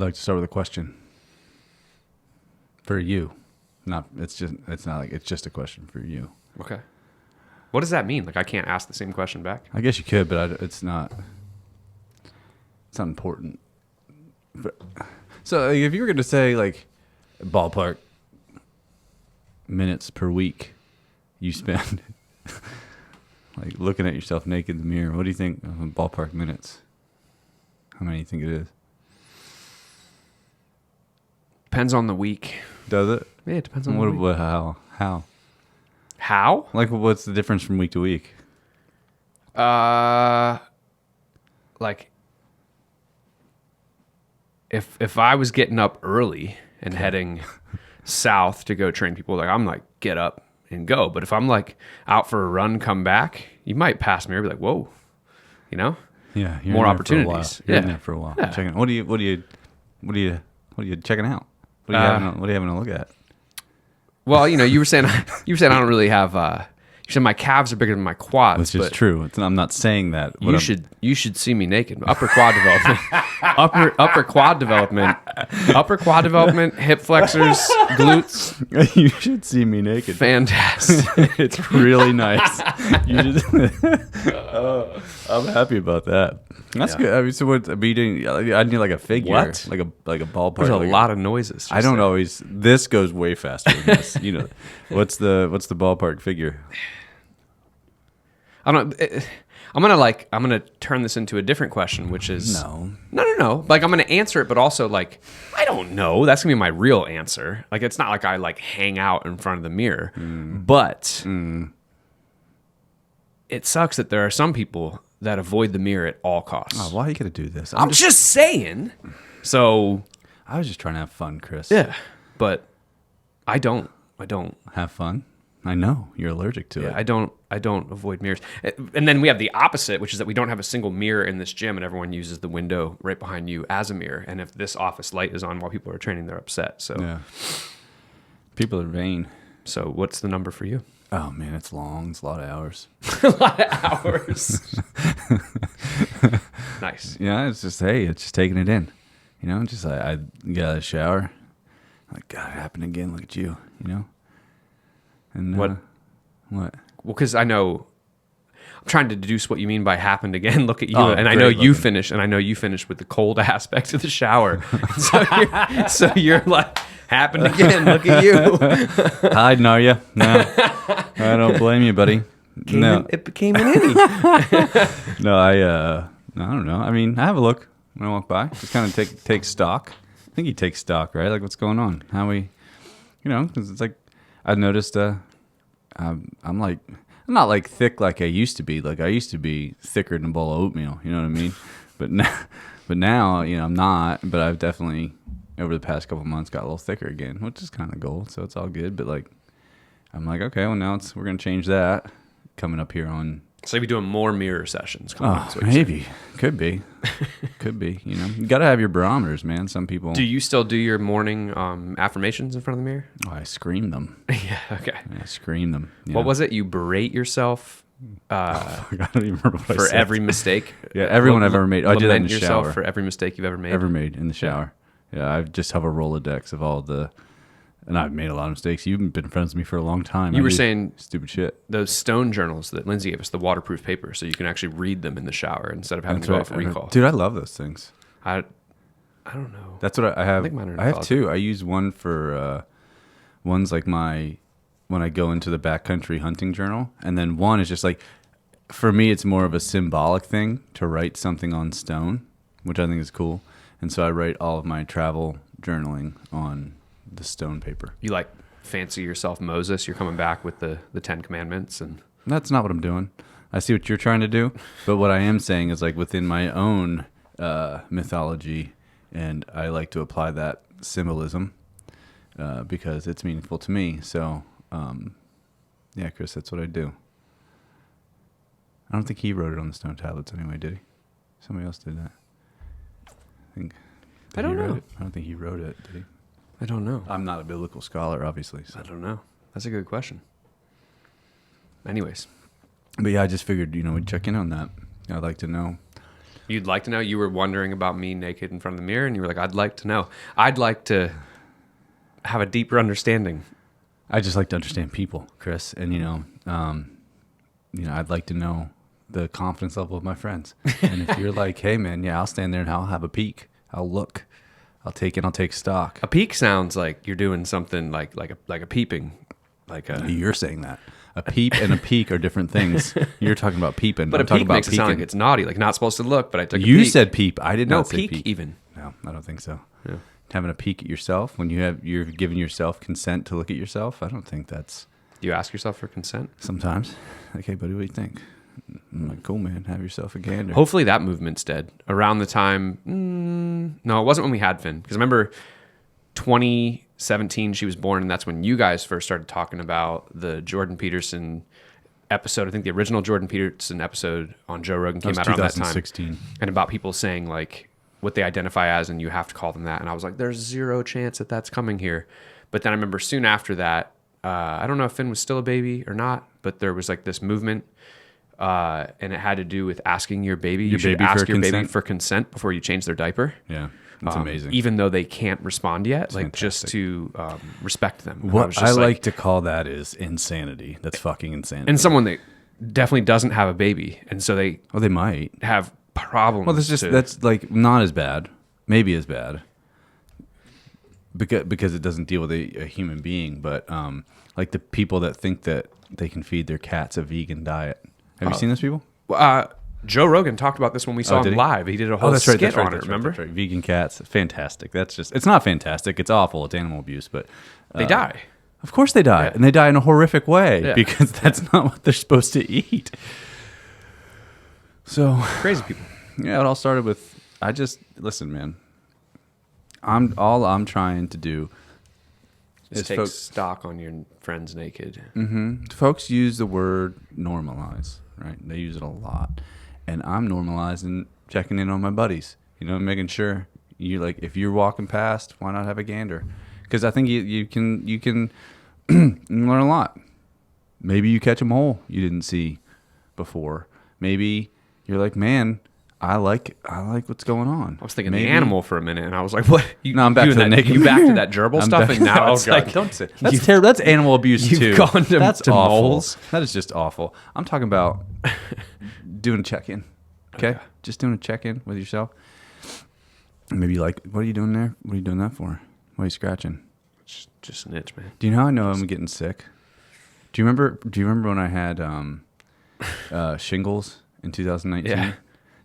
like to start with a question for you. It's just a question for you. Okay. What does that mean? Like, I can't ask the same question back? I guess you could, but it's not important. So if you were going to say, like, ballpark minutes per week you spend like looking at yourself naked in the mirror, what do you think of ballpark minutes? How many do you think it is? Depends on the week. Does it? Yeah, it depends on the week. How? How? Like, what's the difference from week to week? Like, if I was getting up early and heading south to go train people, like, I'm like, get up and go. But if I'm like out for a run, come back, you might pass me or be like, whoa, you know? Yeah, you're more in there opportunities. For a while. You're in there for a while. Yeah. Checking. What are you checking out? What are you having a look at? Well, you were saying I don't really have. You said my calves are bigger than my quads, Which is true. I'm not saying that. You should see me naked. Upper quad development, upper quad development, hip flexors, glutes. You should see me naked. Fantastic. It's really nice. I'm happy about that. That's good. I mean, so what? I need like a figure, What? like a ballpark. There's a lot of noises. I don't always. This goes way faster than this. What's the ballpark figure? I don't. I'm gonna turn this into a different question, which is No. Like, I'm gonna answer it, but also, like, I don't know. That's gonna be my real answer. Like, it's not like I like hang out in front of the mirror, but it sucks that there are some people that avoid the mirror at all costs. Oh, why are you gonna do this? I'm just saying. So I was just trying to have fun, Chris. yeah, but I don't. Have fun. I know you're allergic to it. I don't avoid mirrors. And then we have the opposite, which is that we don't have a single mirror in this gym, and everyone uses the window right behind you as a mirror. And if this office light is on while people are training, they're upset. So Yeah. People are vain. So what's the number for you? Oh man, it's long. It's a lot of hours. A lot of hours. Nice. Yeah, it's just taking it in. Just I get out of the shower. Like, God, it happened again. Look at you. And What? What? Well, because I know I'm trying to deduce what you mean by happened again. Look at you, Oh, and I know you finished, with the cold aspect of the shower. so you're like, happened again. Look at you. Hiding, are you? No, I don't blame you, buddy. It became an innie. No, I don't know. I mean, I have a look when I walk by. Just kind of take stock. I think you take stock, right? Like, what's going on? How we, because it's like I noticed. I'm not like thick like I used to be. Like, I used to be thicker than a bowl of oatmeal. You know what I mean? But now, I'm not. But I've definitely over the past couple of months got a little thicker again, which is kind of gold. So it's all good. But like, I'm like, okay, well now we're gonna change that coming up here on. So you'll be doing more mirror sessions. Maybe. Could be. You got to have your barometers, man. Some people. Do you still do your morning affirmations in front of the mirror? Oh, I scream them. Yeah, okay. I scream them. Yeah. What was it? You berate yourself I don't even remember what for I said. every mistake? Yeah, everyone I've ever made. I do that in the yourself shower. For every mistake you've ever made? Ever made in the shower. Yeah, I just have a Rolodex of all the... And I've made a lot of mistakes. You've been friends with me for a long time. You were saying stupid shit. Those stone journals that Lindsay gave us, the waterproof paper, so you can actually read them in the shower instead of having to go off recall. Dude, I love those things. I don't know. That's what I have. I think mine are in I have closet. two. I use one for one's like when I go into the backcountry hunting journal, and then one is just like, for me, it's more of a symbolic thing to write something on stone, which I think is cool. And so I write all of my travel journaling on the stone paper. You like fancy yourself Moses. You're coming back with the 10 commandments, and That's not what I'm doing. I see what you're trying to do, but what I am saying is like within my own mythology, and I like to apply that symbolism because it's meaningful to me. So, yeah, Chris, that's what I do. I don't think he wrote it on the stone tablets anyway, did he? Somebody else did that. I don't know. I don't think he wrote it, did he? I don't know. I'm not a biblical scholar, obviously. So. I don't know. That's a good question. Anyways, But yeah, I just figured, we'd check in on that. I'd like to know. You'd like to know? You were wondering about me naked in front of the mirror, and you were like, I'd like to know. I'd like to have a deeper understanding. I just like to understand people, Chris. And, I'd like to know the confidence level of my friends. And if you're like, hey, man, yeah, I'll stand there and I'll have a peek. I'll look. I'll take stock. A peek sounds like you're doing something like a peeping. You're saying that. A peep and a peek are different things. You're talking about peeping. But I'm a talking peek about makes it sound peeking. like it's naughty, like not supposed to look, but I took a peek. You said peep. I did not say peek peek. even. No, I don't think so. Yeah. Having a peek at yourself when you're giving yourself consent to look at yourself, I don't think that's... Do you ask yourself for consent? Sometimes. Like, hey, buddy, what do you think? I'm like, cool, man. Have yourself a gander. Hopefully that movement's dead. Around the time... no, it wasn't when we had Finn. Because remember, 2017, she was born, and that's when you guys first started talking about the Jordan Peterson episode. I think the original Jordan Peterson episode on Joe Rogan came out around that time. 2016. And about people saying, like, what they identify as, and you have to call them that. And I was like, there's zero chance that that's coming here. But then I remember soon after that, I don't know if Finn was still a baby or not, but there was like this movement, and it had to do with asking your baby. You should ask your baby for consent before you change their diaper. Yeah, that's amazing. Even though they can't respond yet, like just to respect them. What I like to call that is insanity. That's fucking insanity. And someone that definitely doesn't have a baby, and so they might have problems. Well, that's like not as bad, maybe as bad, because it doesn't deal with a human being. But like the people that think that they can feed their cats a vegan diet. Have you seen those people? Joe Rogan talked about this when we saw him live. He did a whole skit on it. Remember? That's right. Vegan cats, fantastic. It's not fantastic. It's awful. It's animal abuse, but they die. Of course they die, and they die in a horrific way because Yeah. that's not what they're supposed to eat. So Crazy people. yeah, it all started with listen, man. All I'm trying to do Just is take stock on your friends naked. folks use the word normalize, right? They use it a lot, and I'm normalizing checking in on my buddies. Making sure if you're walking past, why not have a gander? Because I think you can learn a lot. Maybe you catch a mole you didn't see before. Maybe you're like, man, I like what's going on. I was thinking the animal for a minute, and I was like, "What?" No, I'm back to the naked. You back to that gerbil stuff, and now it's like, don't say that's terrible. That's animal abuse you've too. gone to That's to awful. moles. That is just awful. I'm talking about doing a check-in. Okay, just doing a check-in with yourself. Maybe what are you doing there? What are you doing that for? Why are you scratching? It's just an itch, man. Do you know how I know I'm getting sick? Do you remember when I had shingles in 2019? Yeah.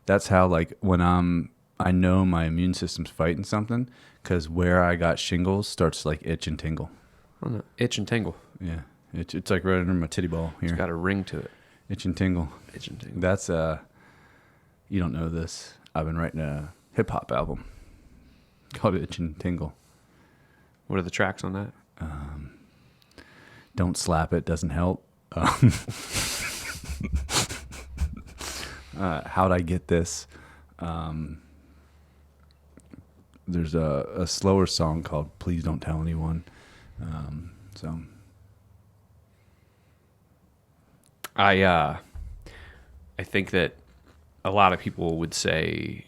That's how when I know my immune system's fighting something, because where I got shingles starts to itch and tingle. Oh, no. Itch and tingle. Yeah, it's like right under my titty ball here. It's got a ring to it. Itch and tingle. Itch and tingle. That's you don't know this. I've been writing a hip hop album called Itch and Tingle. What are the tracks on that? Don't slap it, doesn't help. How'd I get this? There's a slower song called Please Don't Tell Anyone. So I think that a lot of people would say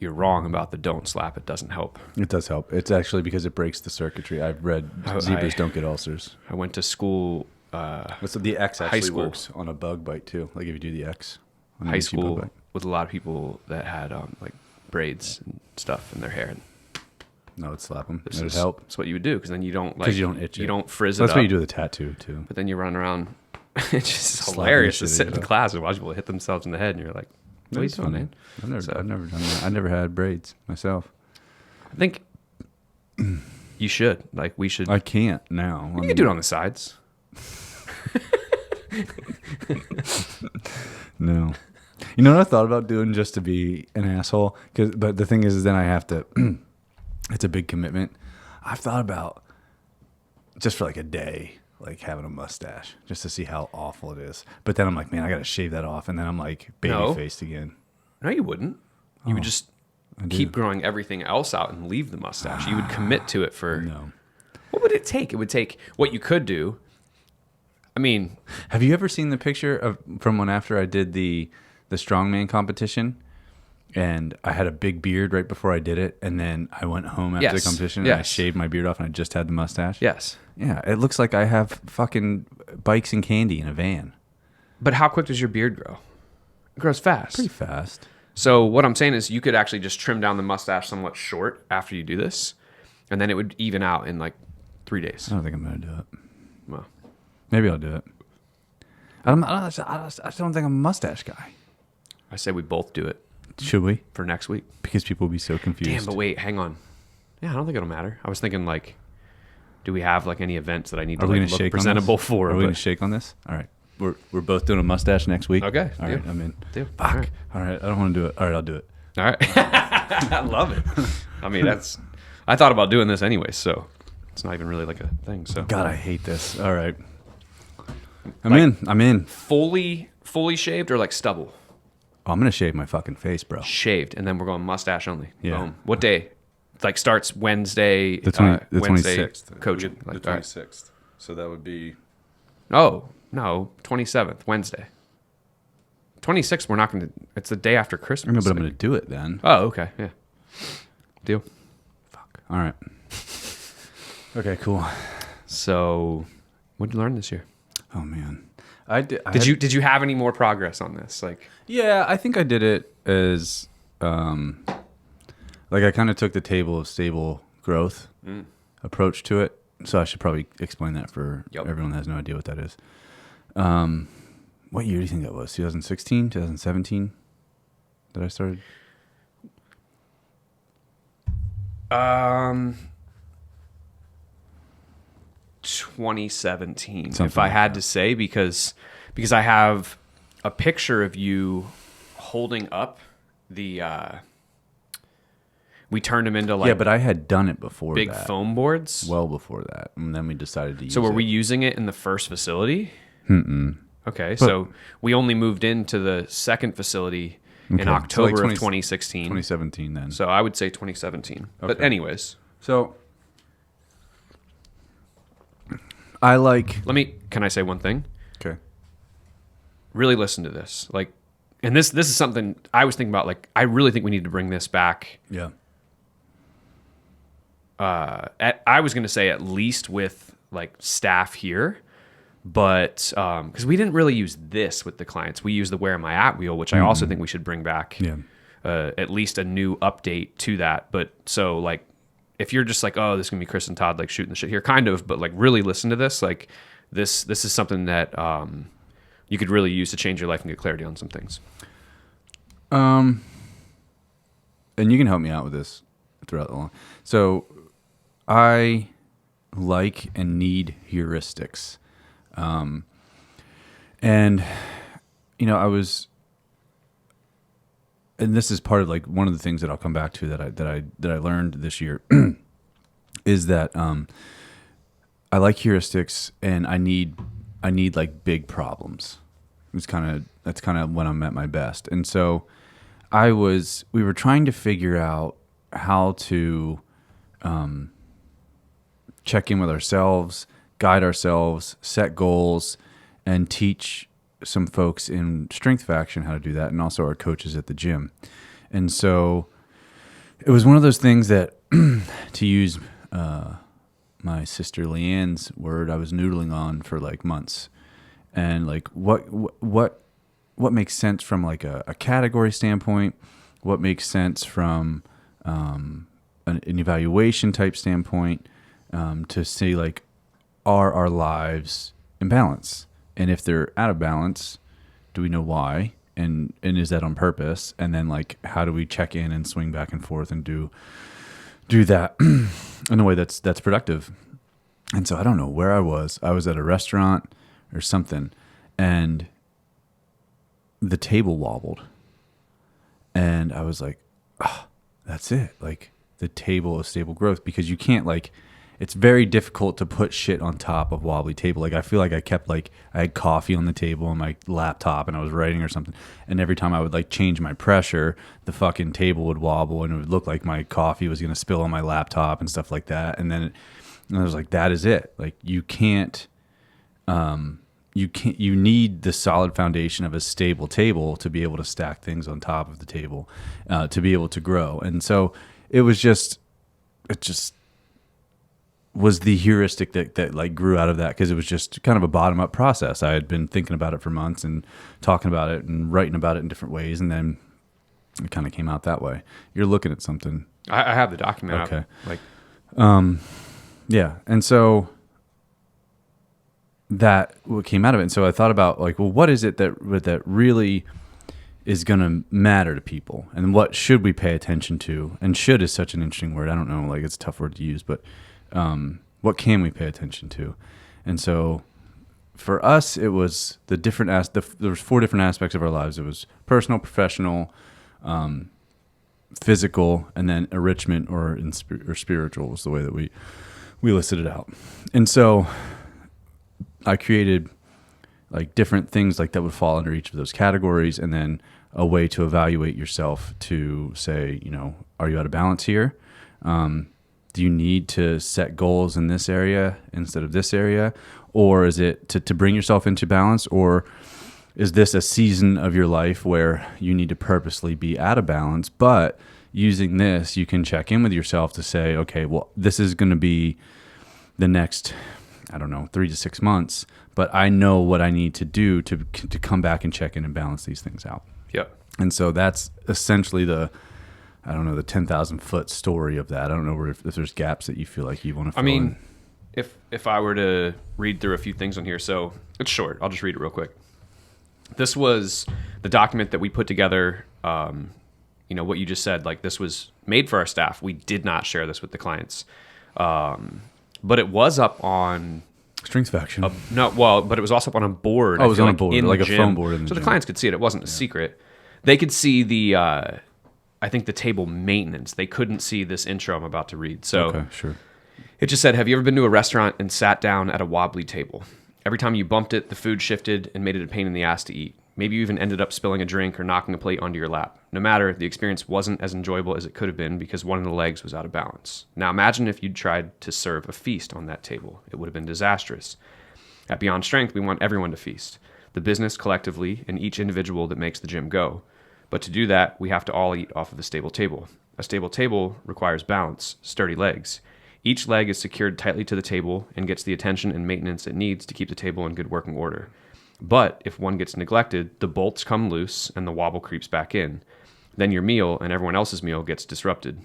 you're wrong about the don't slap, it doesn't help. it does help. It's actually because it breaks the circuitry. I've read zebras don't get ulcers. I went to school, So the X actually school. works on a bug bite too. Like if you do the X on high a bug school bite. with a lot of people that had braids and stuff in their hair. And No, it'd slap them. this It'd is help. That's what you would do, because then you don't Because you don't itch you it. don't frizz That's it up. what you do with a tattoo too. But then you run around. It's just Slapping hilarious the to shit sit out in of it. class and watch people hit themselves in the head, and you're like, "What are you That's doing, funny. man?" I've never So- done that. I never had braids myself. I think you should. We should. I can't now. You can do it on the sides. No. You know what I thought about doing just to be an asshole? But the thing is then I have to. It's a big commitment. I've thought about just for a day, having a mustache, just to see how awful it is. But then I'm like, man, I got to shave that off, and then I'm baby faced again. No, you wouldn't. You would just keep growing everything else out and leave the mustache. You would commit to it for. No. What would it take? It would take what you could do. I mean, Have you ever seen the picture from when after I did the strongman competition? and I had a big beard right before I did it, and then I went home after the Yes. competition and I Yes. shaved my beard off and I just had the mustache. Yes. Yeah, it looks like I have fucking bikes and candy in a van. But how quick does your beard grow? It grows fast. Pretty fast. So what I'm saying is you could actually just trim down the mustache somewhat short after you do this, and then it would even out in like 3 days. I don't think I'm going to do it. Well, Maybe I'll do it. I just don't think I'm a mustache guy. I say we both do it Should we? for next week. Because people will be so confused. Damn, but wait, hang on. Yeah, I don't think it'll matter. I was thinking like, do we have like any events that I need to Are we like, going to look shake presentable on this? for? Are we But- going to shake on this? All right. We're both doing a mustache next week. Okay, All deal. right. I'm in. Deal. Fuck. All right. All right. I don't want to do it. All right. I'll do it. All right. I love it. I mean, I thought about doing this anyway, so it's not even really like a thing. So God, I hate this. All right. Like- I'm in. fully shaved or like stubble? Oh, I'm going to shave my fucking face, bro. Shaved, and then we're going mustache only. Yeah. Boom. What day? Like starts Wednesday. The Wednesday 26th. Coaching. The Like, all right. 26th. So that would be... Oh no, 27th Wednesday. 26th. We're not going to. It's the day after Christmas. No, but I'm going to do it then. Oh, okay. Yeah. Deal. Fuck. All right. Okay, cool. So, what did you learn this year? Oh, man. I did. Did you have any more progress on this? Like, Yeah, I think I did it as... like I kind of took the table of stable growth approach to it. So I should probably explain that for everyone that has no idea what that is. What year do you think that was? 2016, 2017 that I started? 2017, Something if I like had that. to say, because I have a picture of you holding up the. We turned them into like Yeah, but I had done it before big that. foam boards. Well before that. And then we decided to use So were it. we using it in the first facility? Mm-mm. Okay, so we only moved into the second facility in Okay, so like October 20 of 2016. 2017 then. So I would say 2017. But Okay. anyways, So I like... can I say one thing? Okay. Really listen to this. Like, and this is something I was thinking about. Like, I really think we need to bring this back. Yeah. I was going to say at least with like staff here, but because we didn't really use this with the clients, we use the Where Am I At wheel, which I also think we should bring back. Yeah. At least a new update to that. But so like, if you're just like, oh, this is gonna be Chris and Todd like shooting the shit here, kind of, but like really listen to this. Like this is something that you could really use to change your life and get clarity on some things. And you can help me out with this throughout the long. So I like and need heuristics. And you know, and this is part of like one of the things that I'll come back to that I learned this year is that I like heuristics and I need like big problems. That's kind of when I'm at my best. And so we were trying to figure out how to check in with ourselves, guide ourselves, set goals, and teach some folks in strength faction how to do that, and also our coaches at the gym. And so it was one of those things that, to use my sister Leanne's word, I was noodling on for like months. And like what makes sense from like a category standpoint, what makes sense from an evaluation type standpoint, to see like, are our lives in balance? And if they're out of balance, do we know why? And is that on purpose? And then like, how do we check in and swing back and forth and do that in a way that's productive? And so I don't know where I was. I was at a restaurant or something, and the table wobbled. And I was like, oh, that's it. Like the table of stable growth, because you can't like, it's very difficult to put shit on top of wobbly table. Like I feel like I had coffee on the table on my laptop and I was writing or something. And every time I would like change my pressure, the fucking table would wobble and it would look like my coffee was going to spill on my laptop and stuff like that. And then and I was like, that is it. Like you can't you need the solid foundation of a stable table to be able to stack things on top of the table, to be able to grow. And so it just was the heuristic that like grew out of that, because it was just kind of a bottom up process. I had been thinking about it for months and talking about it and writing about it in different ways, and then it kind of came out that way. You're looking at something. I have the document. Okay. Like, yeah. And so that what came out of it. And so I thought about like, well, what is it that really is going to matter to people, and what should we pay attention to? And should is such an interesting word. I don't know, like it's a tough word to use, but what can we pay attention to? And so for us, it was the different there was 4 different aspects of our lives. It was personal, professional, physical, and then enrichment or spiritual was the way that we listed it out. And so I created like different things like that would fall under each of those categories, and then a way to evaluate yourself to say, are you out of balance here? Do you need to set goals in this area instead of this area? Or is it to bring yourself into balance? Or is this a season of your life where you need to purposely be out of balance? But using this, you can check in with yourself to say, okay, well, this is going to be the next, 3 to 6 months, but I know what I need to do to come back and check in and balance these things out. Yep. And so that's essentially the 10,000 foot story of that. I don't know if there's gaps that you feel like you want to fill in. If I were to read through a few things on here, so it's short. I'll just read it real quick. This was the document that we put together. What you just said, like this was made for our staff. We did not share this with the clients. But it was up on Strength Faction. But it was also up on a board. Oh, it was on a board, like a phone board in the gym. The clients could see it. It wasn't a secret. They could see the, I think the table maintenance. They couldn't see this intro I'm about to read. So okay, sure. It just said, have you ever been to a restaurant and sat down at a wobbly table? Every time you bumped it, the food shifted and made it a pain in the ass to eat. Maybe you even ended up spilling a drink or knocking a plate onto your lap. No matter, the experience wasn't as enjoyable as it could have been because one of the legs was out of balance. Now imagine if you'd tried to serve a feast on that table. It would have been disastrous. At Beyond Strength, we want everyone to feast. The business collectively and each individual that makes the gym go. But to do that, we have to all eat off of a stable table. A stable table requires balance, sturdy legs. Each leg is secured tightly to the table and gets the attention and maintenance it needs to keep the table in good working order. But if one gets neglected, the bolts come loose and the wobble creeps back in. Then your meal and everyone else's meal gets disrupted.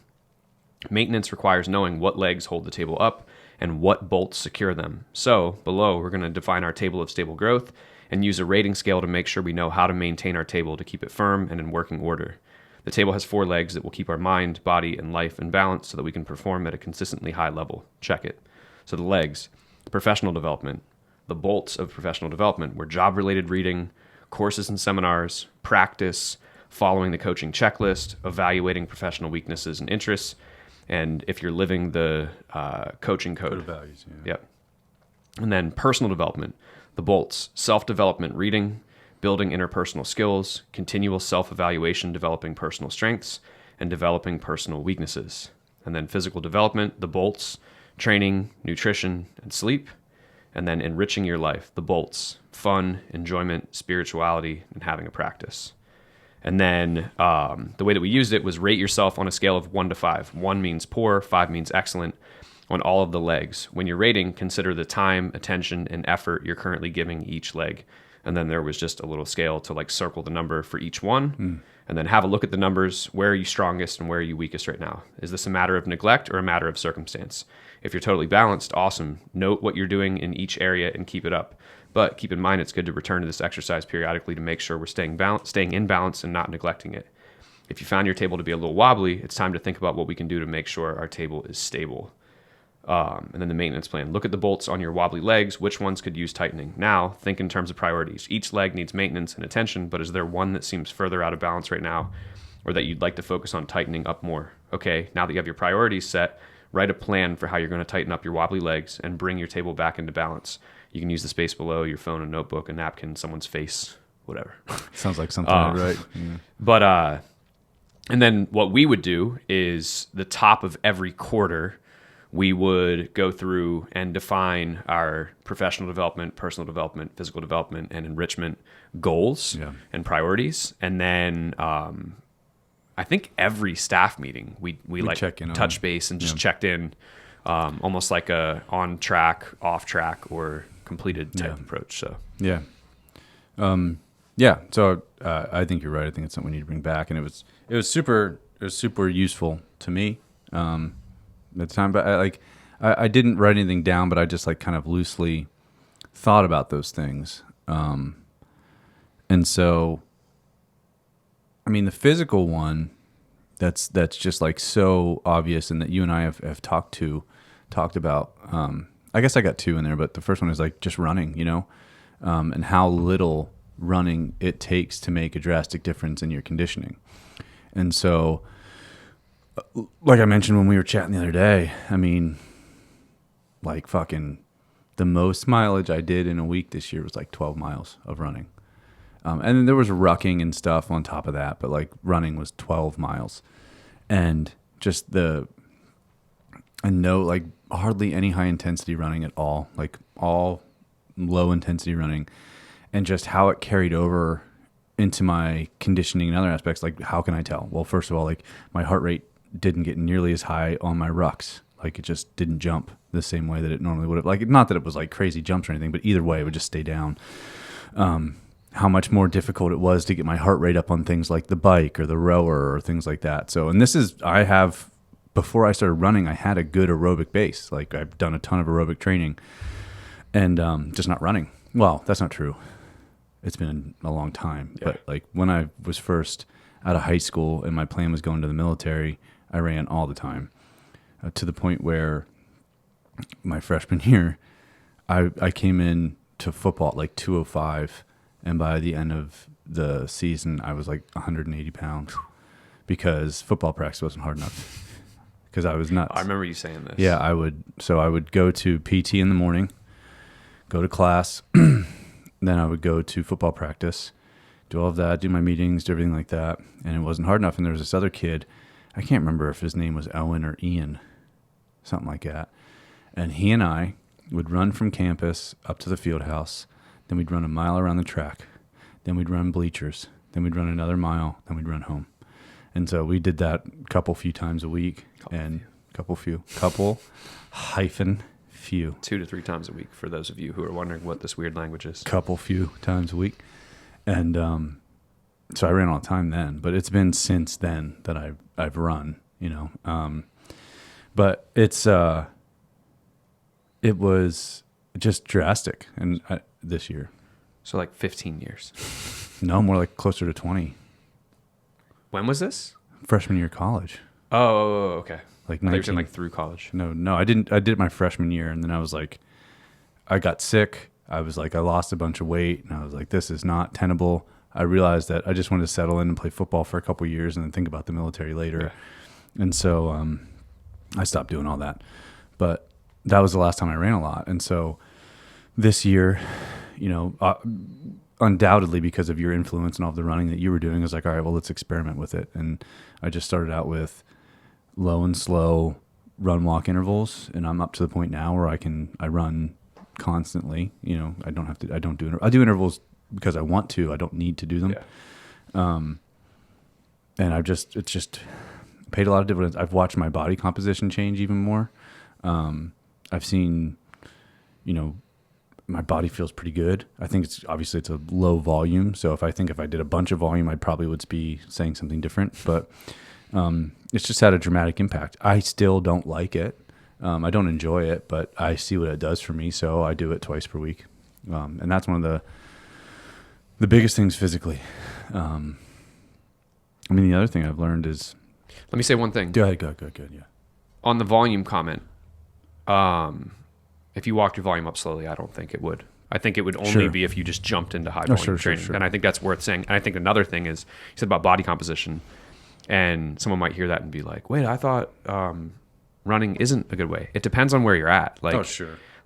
Maintenance requires knowing what legs hold the table up and what bolts secure them. So, below, we're going to define our table of stable growth and use a rating scale to make sure we know how to maintain our table to keep it firm and in working order. The table has 4 legs that will keep our mind, body, and life in balance so that we can perform at a consistently high level. Check it. So the legs, professional development. The bolts of professional development were job-related reading, courses and seminars, practice, following the coaching checklist, evaluating professional weaknesses and interests, and if you're living the coaching code. Values, yeah. Yep. And then personal development, the bolts, self-development reading, building interpersonal skills, continual self-evaluation, developing personal strengths, and developing personal weaknesses. And then physical development, the bolts, training, nutrition, and sleep. And then enriching your life, the bolts, fun, enjoyment, spirituality, and having a practice. And then the way that we used it was rate yourself on a scale of 1 to 5. 1 means poor, 5 means excellent on all of the legs. When you're rating, consider the time, attention, and effort you're currently giving each leg. And then there was just a little scale to like circle the number for each one and then have a look at the numbers. Where are you strongest and where are you weakest right now? Is this a matter of neglect or a matter of circumstance? If you're totally balanced, awesome. Note what you're doing in each area and keep it up. But keep in mind, it's good to return to this exercise periodically to make sure we're staying in balance and not neglecting it. If you found your table to be a little wobbly, it's time to think about what we can do to make sure our table is stable. And then the maintenance plan. Look at the bolts on your wobbly legs. Which ones could use tightening? Now, think in terms of priorities. Each leg needs maintenance and attention, but is there one that seems further out of balance right now or that you'd like to focus on tightening up more? Okay, now that you have your priorities set, write a plan for how you're going to tighten up your wobbly legs and bring your table back into balance. You can use the space below, your phone, a notebook, a napkin, someone's face, whatever. Sounds like something I'd write. Yeah. But, and then what we would do is the top of every quarter, we would go through and define our professional development, personal development, physical development, and enrichment goals and priorities. And then I think every staff meeting we like check in touch base and just checked in, almost like a on track, off track, or completed type approach. So yeah. So I think you're right. I think it's something we need to bring back, and it was super useful to me at the time. But I didn't write anything down, but I just like kind of loosely thought about those things. And so, I mean, the physical one, that's just like so obvious, and that you and I have talked about. I guess I got two in there, but the first one is like just running, and how little running it takes to make a drastic difference in your conditioning. And so, like I mentioned when we were chatting the other day, I mean, like fucking the most mileage I did in a week this year was like 12 miles of running. And then there was rucking and stuff on top of that, but like running was 12 miles. And just like hardly any high intensity running at all, like all low intensity running. And just how it carried over into my conditioning and other aspects. Like, how can I tell? Well, first of all, like my heart rate didn't get nearly as high on my rucks. Like it just didn't jump the same way that it normally would have. Like, not that it was like crazy jumps or anything, but either way, it would just stay down. How much more difficult it was to get my heart rate up on things like the bike or the rower or things like that. So, and before I started running, I had a good aerobic base. Like I've done a ton of aerobic training and just not running. Well, that's not true. It's been a long time, but like when I was first out of high school and my plan was going to the military, I ran all the time to the point where my freshman year, I came in to football at like 205, and by the end of the season, I was like 180 pounds because football practice wasn't hard enough because I was nuts. I remember you saying this. Yeah, I would go to PT in the morning, go to class. Then I would go to football practice, do all of that, do my meetings, do everything like that. And it wasn't hard enough. And there was this other kid, I can't remember if his name was Owen or Ian, something like that. And he and I would run from campus up to the field house. Then we'd run a mile around the track. Then we'd run bleachers. Then we'd run another mile. Then we'd run home. And so we did that few times a week. Couple few. 2 to 3 times a week for those of you who are wondering what this weird language is. Few times a week. And so I ran all the time then, but it's been since then that I've run, but it was just drastic and this year. So like 15 years. No, more like closer to 20. When was this? Freshman year of college. Oh, okay. Like 19, I thought you were saying like through college. No, I didn't. I did it my freshman year, and then I was like, I got sick. I was like, I lost a bunch of weight, and I was like, this is not tenable. I realized that I just wanted to settle in and play football for a couple of years, and then think about the military later. Yeah. And so I stopped doing all that. But that was the last time I ran a lot, and so this year, undoubtedly because of your influence and all of the running that you were doing, I was like, all right, well, let's experiment with it. And I just started out with low and slow run walk intervals, and I'm up to the point now where I run constantly. I do intervals because I want to. I don't need to do them. Yeah. And it's just paid a lot of dividends. I've watched my body composition change even more. I've seen, my body feels pretty good. I think it's a low volume. So if I did a bunch of volume, I probably would be saying something different, but it's just had a dramatic impact. I still don't like it. I don't enjoy it, but I see what it does for me. So I do it twice per week. And that's one of the biggest things physically. The other thing I've learned is, let me say one thing. Go ahead. Yeah. On the volume comment, if you walked your volume up slowly, I don't think it would. I think it would only be if you just jumped into high volume training. Sure. And I think that's worth saying. And I think another thing is, you said about body composition, and someone might hear that and be like, wait, I thought running isn't a good way. It depends on where you're at. Like,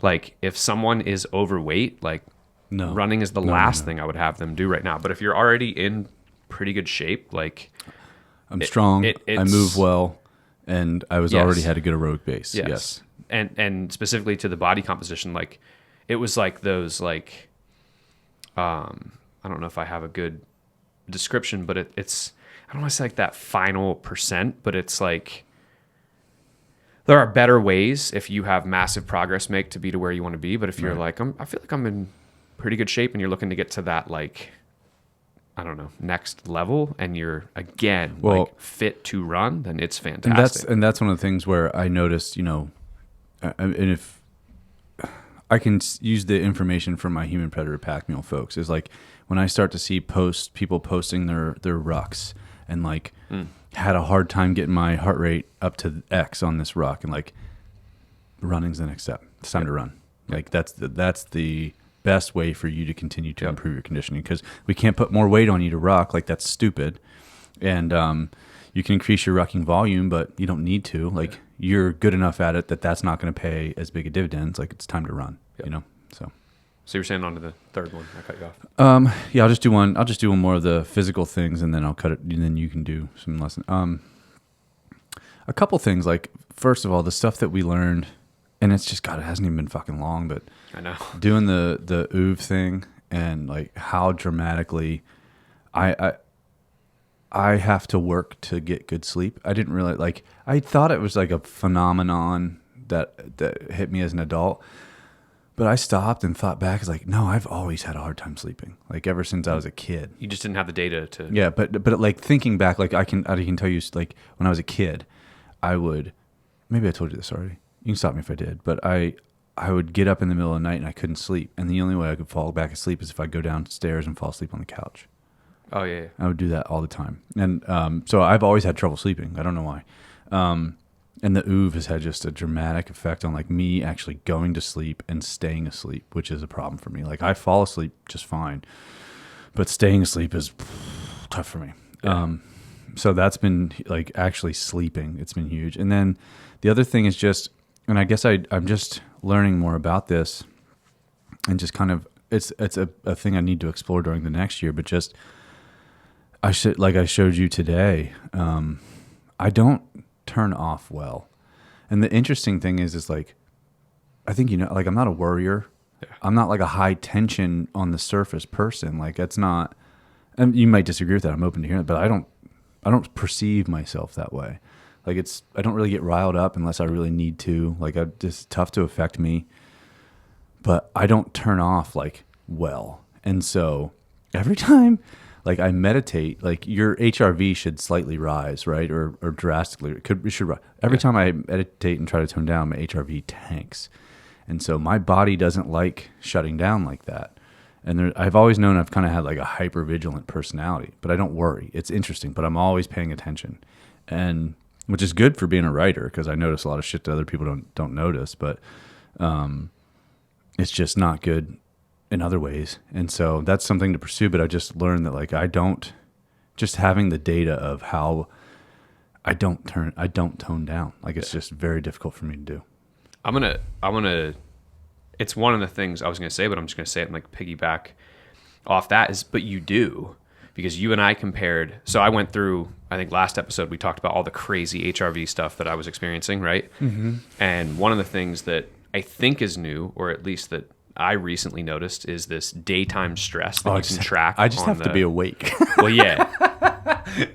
like if someone is overweight, like running is the last thing I would have them do right now. But if you're already in pretty good shape, like I'm strong, I move well, and I was already had a good aerobic base. Yes. and specifically to the body composition, like it was like those like, I don't know if I have a good description, but it's, I don't want to say like that final percent, but it's like, there are better ways if you have massive progress make to be to where you want to be. But if you're like, I feel like I'm in pretty good shape and you're looking to get to that, like, I don't know, next level, and you're again like fit to run, then it's fantastic. And that's one of the things where I noticed, and if I can use the information from my human predator pack mule folks, is like when I start to see people posting their rucks and like had a hard time getting my heart rate up to X on this ruck, and like running's the next step. It's time to run. Like that's the best way for you to continue to improve your conditioning, because we can't put more weight on you to ruck. Like that's stupid. And you can increase your rucking volume, but you don't need to. Like you're good enough at it that's not going to pay as big a dividends. Like it's time to run. So you're saying on to the third one. I cut you off. I'll just do one. I'll just do one more of the physical things, and then I'll cut it. And then you can do some lesson. A couple things. Like first of all, the stuff that we learned, and it's just God, it hasn't even been fucking long, but I know doing the OOV thing and like how dramatically I have to work to get good sleep. I didn't really like. I thought it was like a phenomenon that hit me as an adult. But I stopped and thought back. It's like, no, I've always had a hard time sleeping. Like ever since I was a kid. You just didn't have the data to. Yeah, but like thinking back, like I can tell you, like when I was a kid, I would, maybe I told you this already. You can stop me if I did. But I would get up in the middle of the night and I couldn't sleep. And the only way I could fall back asleep is if I go downstairs and fall asleep on the couch. Oh yeah. I would do that all the time. And so I've always had trouble sleeping. I don't know why. And the OOV has had just a dramatic effect on like me actually going to sleep and staying asleep, which is a problem for me. Like I fall asleep just fine, but staying asleep is tough for me. Yeah. So that's been like actually sleeping. It's been huge. And then the other thing is just, and I guess I'm just learning more about this, and just kind of it's a thing I need to explore during the next year. But just I showed you today. I don't turn off well. And the interesting thing is like, I think, like I'm not a worrier. Yeah. I'm not like a high tension on the surface person. Like that's not, and you might disagree with that. I'm open to hearing it, but I don't perceive myself that way. Like I don't really get riled up unless I really need to. Like it's tough to affect me, but I don't turn off like well. And so every time like I meditate, like your HRV should slightly rise, right? Or drastically. It should rise. Every time I meditate and try to tone down, my HRV tanks. And so my body doesn't like shutting down like that. And I've always known I've kind of had like a hyper-vigilant personality, but I don't worry. It's interesting, but I'm always paying attention. And which is good for being a writer, because I notice a lot of shit that other people don't notice, but it's just not good in other ways. And so that's something to pursue. But I just learned that like just having the data of how I don't tone down. Like it's just very difficult for me to do. I'm gonna it's one of the things I was gonna say, but I'm just gonna say it and like piggyback off that is, but you do, because you and I compared. So I went through, I think last episode we talked about all the crazy HRV stuff that I was experiencing, right? Mm-hmm. And one of the things that I think is new, or at least that I recently noticed, is this daytime stress that you can track. I just have to be awake. Well, yeah.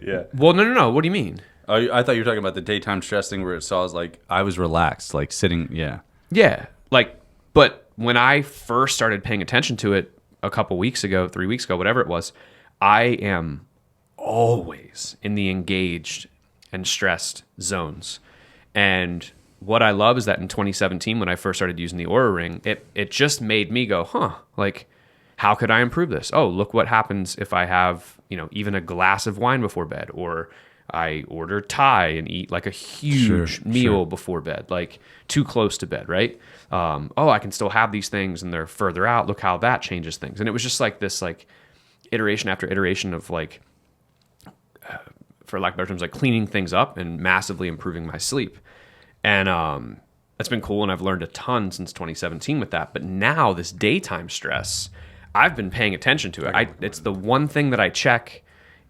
Yeah. Well, no. What do you mean? I thought you were talking about the daytime stress thing where it saw as like I was relaxed, like sitting. Yeah. Yeah. Like, but when I first started paying attention to it a couple weeks ago, 3 weeks ago, whatever it was, I am always in the engaged and stressed zones. And what I love is that in 2017, when I first started using the Oura Ring, it just made me go, like, how could I improve this? Oh, look what happens if I have, even a glass of wine before bed, or I order Thai and eat like a huge meal before bed, like too close to bed, right? I can still have these things and they're further out. Look how that changes things. And it was just like this, like iteration after iteration of like, for lack of better terms, like cleaning things up and massively improving my sleep. And that's been cool, and I've learned a ton since 2017 with that. But now this daytime stress, I've been paying attention to it. It's the one thing that I check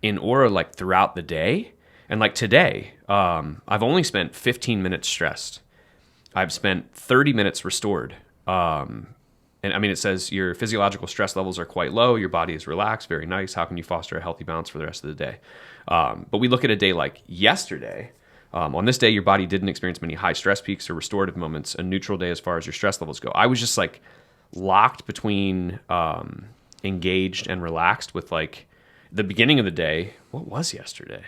in Oura like throughout the day. And like today, I've only spent 15 minutes stressed. I've spent 30 minutes restored. And I mean, it says your physiological stress levels are quite low. Your body is relaxed. Very nice. How can you foster a healthy balance for the rest of the day? But we look at a day like yesterday. On this day, your body didn't experience many high stress peaks or restorative moments, a neutral day as far as your stress levels go. I was just like locked between engaged and relaxed with like the beginning of the day. What was yesterday?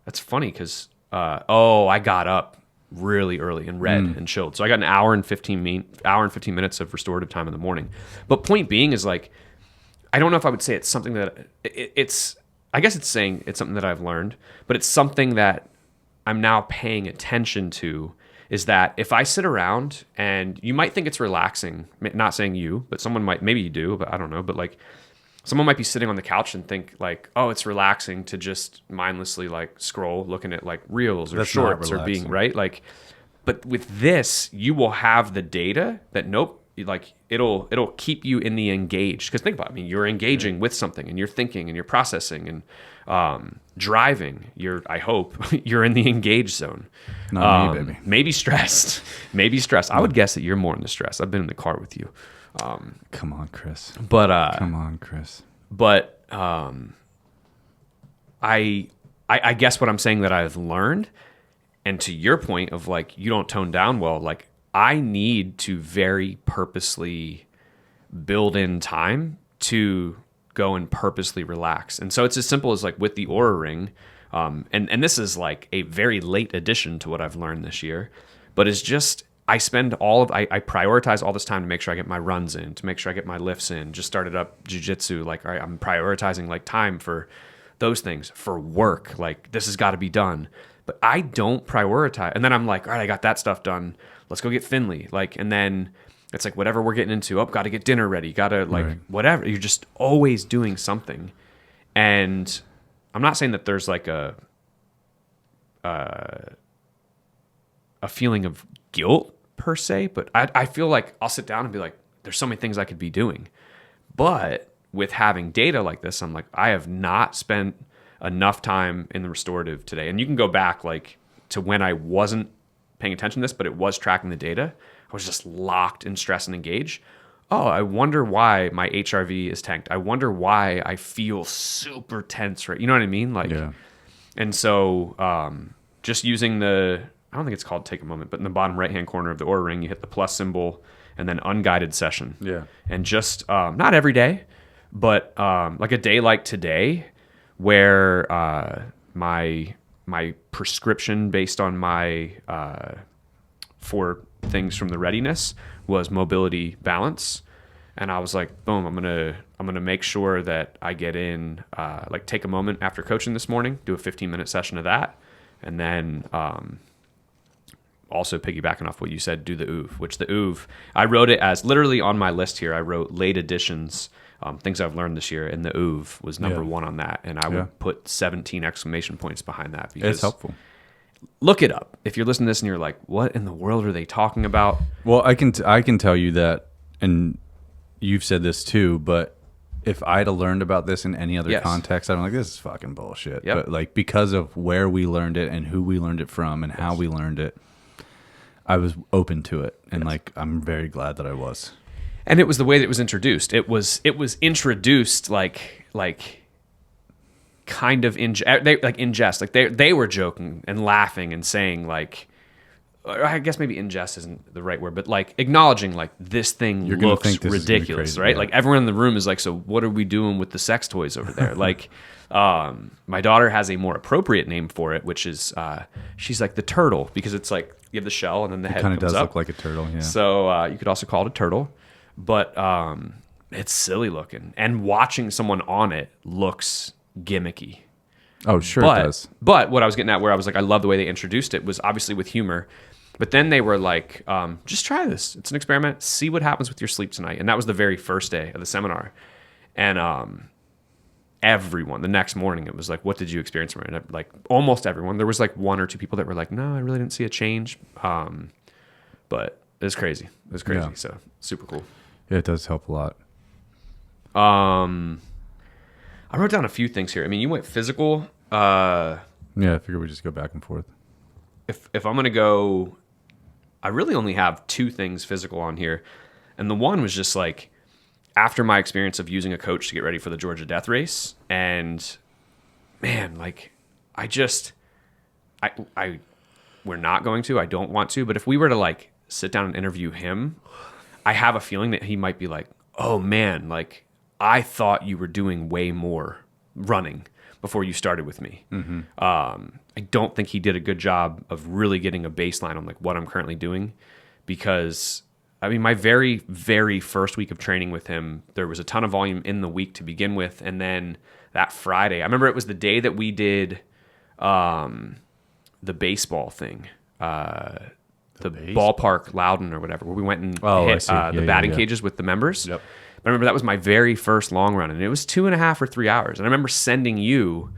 That's funny because, I got up really early and read and chilled. So I got an hour and 15 minutes of restorative time in the morning. But point being is like, I don't know if I would say it's something that I guess it's saying it's something that I've learned, but it's something that I'm now paying attention to, is that if I sit around, and you might think it's relaxing, not saying you, but someone might, maybe you do, but I don't know. But like someone might be sitting on the couch and think like, oh, it's relaxing to just mindlessly like scroll, looking at like reels or shorts or being right. Like, but with this, you will have the data that like it'll keep you in the engaged. Because think about it, I mean, you're engaging with something and you're thinking and you're processing and driving. I hope you're in the engaged zone. Not me, baby. Maybe stressed. I would guess that you're more in the stress. I've been in the car with you. Come on, Chris. But come on, Chris. But I guess what I'm saying that I've learned, and to your point of like you don't tone down well, like I need to very purposely build in time to go and purposely relax. And so it's as simple as like with the Aura Ring, and this is like a very late addition to what I've learned this year, but it's just I prioritize all this time to make sure I get my runs in, to make sure I get my lifts in. Just started up jiu-jitsu. Like, all right, I'm prioritizing like time for those things, for work. Like this has got to be done, but I don't prioritize. And then I'm like, all right, I got that stuff done. Let's go get Finley. Like, and then it's like, whatever we're getting into, got to get dinner ready. Got to like, whatever. You're just always doing something. And I'm not saying that there's like a feeling of guilt per se, but I feel like I'll sit down and be like, there's so many things I could be doing. But with having data like this, I'm like, I have not spent enough time in the restorative today. And you can go back like to when I wasn't paying attention to this, but it was tracking the data. I was just locked in stress and engage. Oh, I wonder why my HRV is tanked. I wonder why I feel super tense, right? You know what I mean? Like, yeah. And so just using I don't think it's called Take a Moment, but in the bottom right-hand corner of the Aura Ring, you hit the plus symbol and then unguided session. Yeah. And just, not every day, but like a day like today where my prescription based on my for things from the readiness was mobility balance. And I was like, boom, I'm gonna make sure that I get in, like take a moment after coaching this morning, do a 15-minute session of that. And then also piggybacking off what you said, do the OOV, which the OOV, I wrote it as literally on my list here. I wrote late additions, things I've learned this year, and the OOV was number one on that. And I would put 17 exclamation points behind that because it's helpful. Look it up. If you're listening to this and you're like, what in the world are they talking about? Well, I can tell you that, and you've said this too, but if I'd have learned about this in any other context, I'm like, this is fucking bullshit. Yep. But like because of where we learned it and who we learned it from and how we learned it, I was open to it. And like, I'm very glad that I was. And it was the way that it was introduced. It was introduced like kind of in jest. Like they were joking and laughing and saying like, I guess maybe in jest isn't the right word, but like acknowledging like this thing looks ridiculous, crazy, right? Yeah. Like everyone in the room is like, so what are we doing with the sex toys over there? Like, my daughter has a more appropriate name for it, which is she's like the turtle, because it's like you have the shell and then the head kind of comes does up. Look like a turtle. Yeah. So you could also call it a turtle, but it's silly looking, and watching someone on it looks gimmicky. Oh, sure it does. But what I was getting at, where I was like, I love the way they introduced it, was obviously with humor. But then they were like, just try this. It's an experiment. See what happens with your sleep tonight. And that was the very first day of the seminar. And everyone, the next morning, it was like, what did you experience from it? And like almost everyone. There was like one or two people that were like, no, I really didn't see a change. But it was crazy. It was crazy. Yeah. So super cool. Yeah, it does help a lot. I wrote down a few things here. I mean, you went physical. Yeah, I figured we just go back and forth. If I'm going to go I really only have two things physical on here. And the one was just like, after my experience of using a coach to get ready for the Georgia Death Race, and man, like I we're not going to, I don't want to, but if we were to like sit down and interview him, I have a feeling that he might be like, oh man, like I thought you were doing way more running before you started with me. Mm-hmm. I don't think he did a good job of really getting a baseline on like what I'm currently doing, because I mean, my very, very first week of training with him, there was a ton of volume in the week to begin with. And then that Friday, I remember it was the day that we did the baseball thing, the ballpark Loudon or whatever, where we went and hit the batting cages with the members. Yep. But I remember that was my very first long run, and it was 2.5 or 3 hours. And I remember sending you,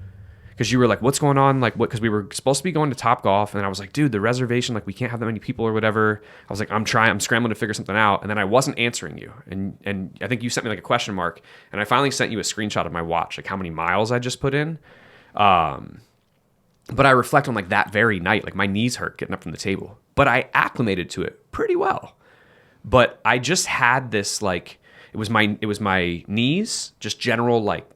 because you were like, what's going on? Like, what? Because we were supposed to be going to Top Golf, and I was like, dude, the reservation, like, we can't have that many people or whatever. I was like, I'm scrambling to figure something out, and then I wasn't answering you, and I think you sent me like a question mark, and I finally sent you a screenshot of my watch, like how many miles I just put in. But I reflect on like that very night, like my knees hurt getting up from the table, but I acclimated to it pretty well. But I just had this like, it was my knees, just general like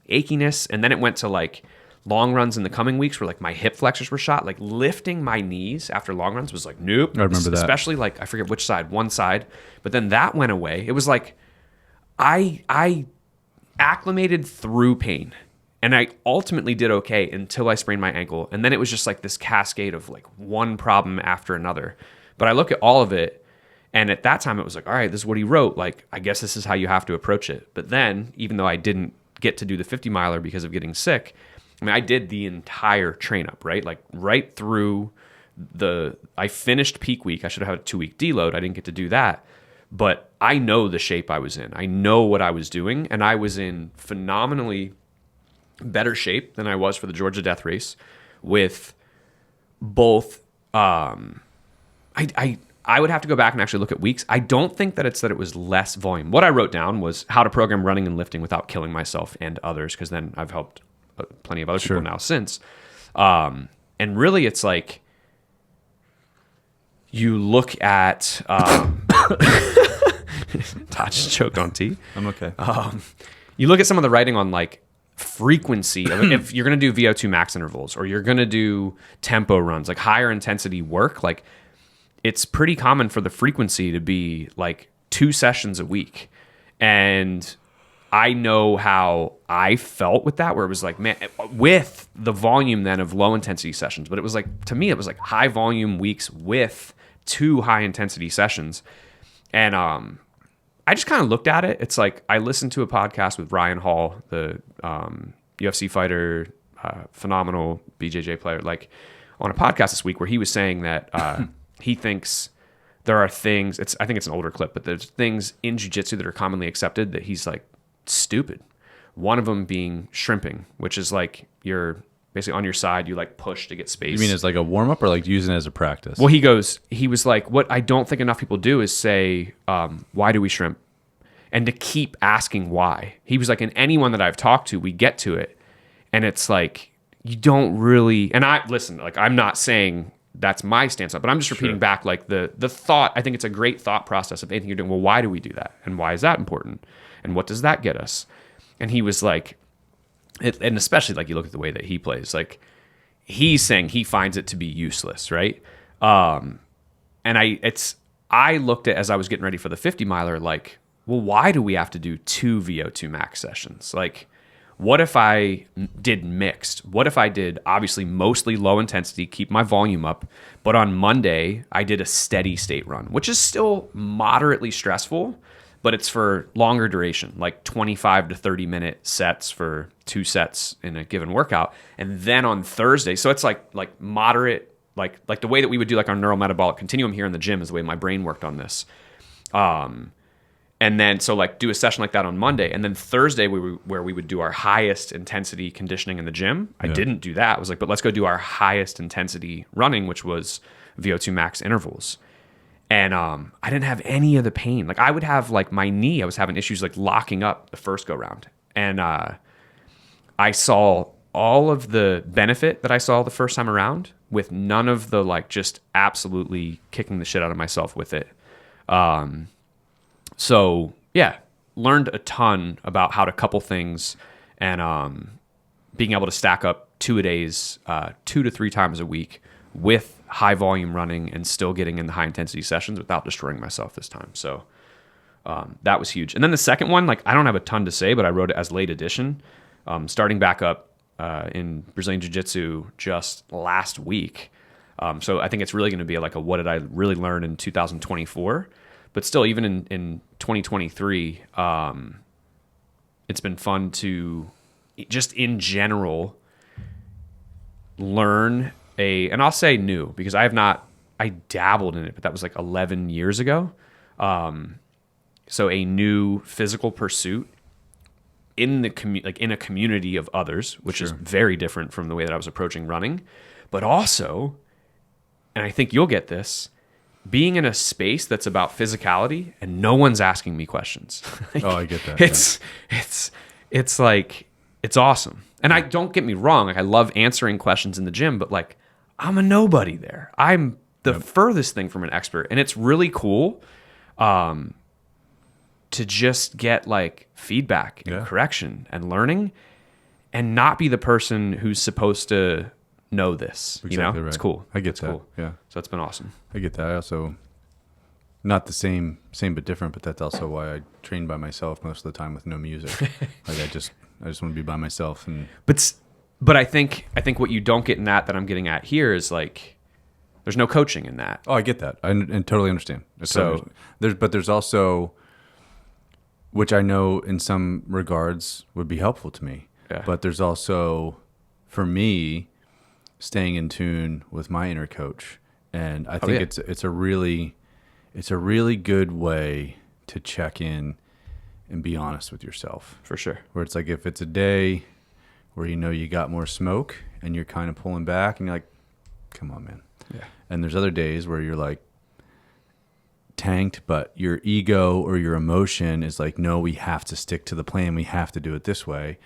achiness, and then it went to like long runs in the coming weeks where like my hip flexors were shot. Like lifting my knees after long runs was like, nope. I remember that. Especially like, I forget which side, one side. But then that went away. It was like, I acclimated through pain. And I ultimately did okay until I sprained my ankle. And then it was just like this cascade of like one problem after another. But I look at all of it, and at that time it was like, all right, this is what he wrote. Like, I guess this is how you have to approach it. But then, even though I didn't get to do the 50 miler because of getting sick, I mean, I did the entire train up, right? Like right through I finished peak week. I should have had a 2-week deload. I didn't get to do that, but I know the shape I was in. I know what I was doing, and I was in phenomenally better shape than I was for the Georgia Death Race with both. I would have to go back and actually look at weeks. I don't think that it was less volume. What I wrote down was how to program running and lifting without killing myself and others, because then I've helped plenty of other people now since. And really it's like you look at Todd just choked on tea. I'm okay. You look at some of the writing on like frequency of if you're going to do VO2 max intervals or you're going to do tempo runs, like higher intensity work, like it's pretty common for the frequency to be like 2 sessions a week. And I know how I felt with that, where it was like, man, with the volume then of low intensity sessions, but it was like, to me, it was like high volume weeks with 2 high intensity sessions. And I just kind of looked at it. It's like, I listened to a podcast with Ryan Hall, the UFC fighter, phenomenal BJJ player, like on a podcast this week where he was saying that he thinks there are things, I think it's an older clip, but there's things in jiu-jitsu that are commonly accepted that he's like, stupid. One of them being shrimping, which is like you're basically on your side, you like push to get space. You mean as like a warm up or like using it as a practice? Well, he was like, what I don't think enough people do is say, why do we shrimp? And to keep asking why. He was like, and anyone that I've talked to, we get to it. And it's like, you don't really, and listen, like I'm not saying that's my stance on it, but I'm just repeating back like the thought. I think it's a great thought process of anything you're doing. Well, why do we do that? And why is that important? And what does that get us? And he was like, and especially like you look at the way that he plays, like he's saying he finds it to be useless, right? And I looked at, as I was getting ready for the 50 miler, like, well, why do we have to do 2 VO2 max sessions? Like, what if I did mixed? What if I did obviously mostly low intensity, keep my volume up, but on Monday I did a steady state run, which is still moderately stressful, but it's for longer duration, like 25 to 30 minute sets for 2 sets in a given workout. And then on Thursday, so it's like moderate, like the way that we would do like our neurometabolic continuum here in the gym is the way my brain worked on this. And then, so like do a session like that on Monday. And then Thursday, where we would do our highest intensity conditioning in the gym. I didn't do that. I was like, but let's go do our highest intensity running, which was VO2 max intervals. And I didn't have any of the pain. Like I would have like my knee, I was having issues like locking up the first go round. And I saw all of the benefit that I saw the first time around with none of the like just absolutely kicking the shit out of myself with it. So yeah, learned a ton about how to couple things and being able to stack up 2-a-days, 2 to 3 times a week with high volume running and still getting in the high intensity sessions without destroying myself this time. So that was huge. And then the second one, like I don't have a ton to say, but I wrote it as late edition, starting back up in Brazilian Jiu-Jitsu just last week. So I think it's really going to be like a what did I really learn in 2024? But still, even in 2023, it's been fun to just in general learn and I'll say new because I dabbled in it, but that was like 11 years ago. So a new physical pursuit in the in a community of others, which is very different from the way that I was approaching running, but also, and I think you'll get this, being in a space that's about physicality and no one's asking me questions. Oh, I get that. It's like, it's awesome. And I don't get me wrong. Like I love answering questions in the gym, but like I'm a nobody there. I'm the furthest thing from an expert. And it's really cool to just get like feedback and correction and learning and not be the person who's supposed to know this. Exactly, you know, right. It's cool. I get it's that. Cool. Yeah. So it's been awesome. I get that. I also, not the same but different, but that's also why I train by myself most of the time with no music. Like I just want to be by myself. And But I think what you don't get in that I'm getting at here is like, there's no coaching in that. Oh, I get that. And totally understand. So there's also, which I know in some regards would be helpful to me. Yeah. But there's also, for me, staying in tune with my inner coach. And I think it's a really good way to check in and be honest with yourself. For sure. Where it's like if it's a day where you know you got more smoke and you're kind of pulling back and you're like, come on, man. Yeah. And there's other days where you're like tanked, but your ego or your emotion is like, no, we have to stick to the plan. We have to do it this way.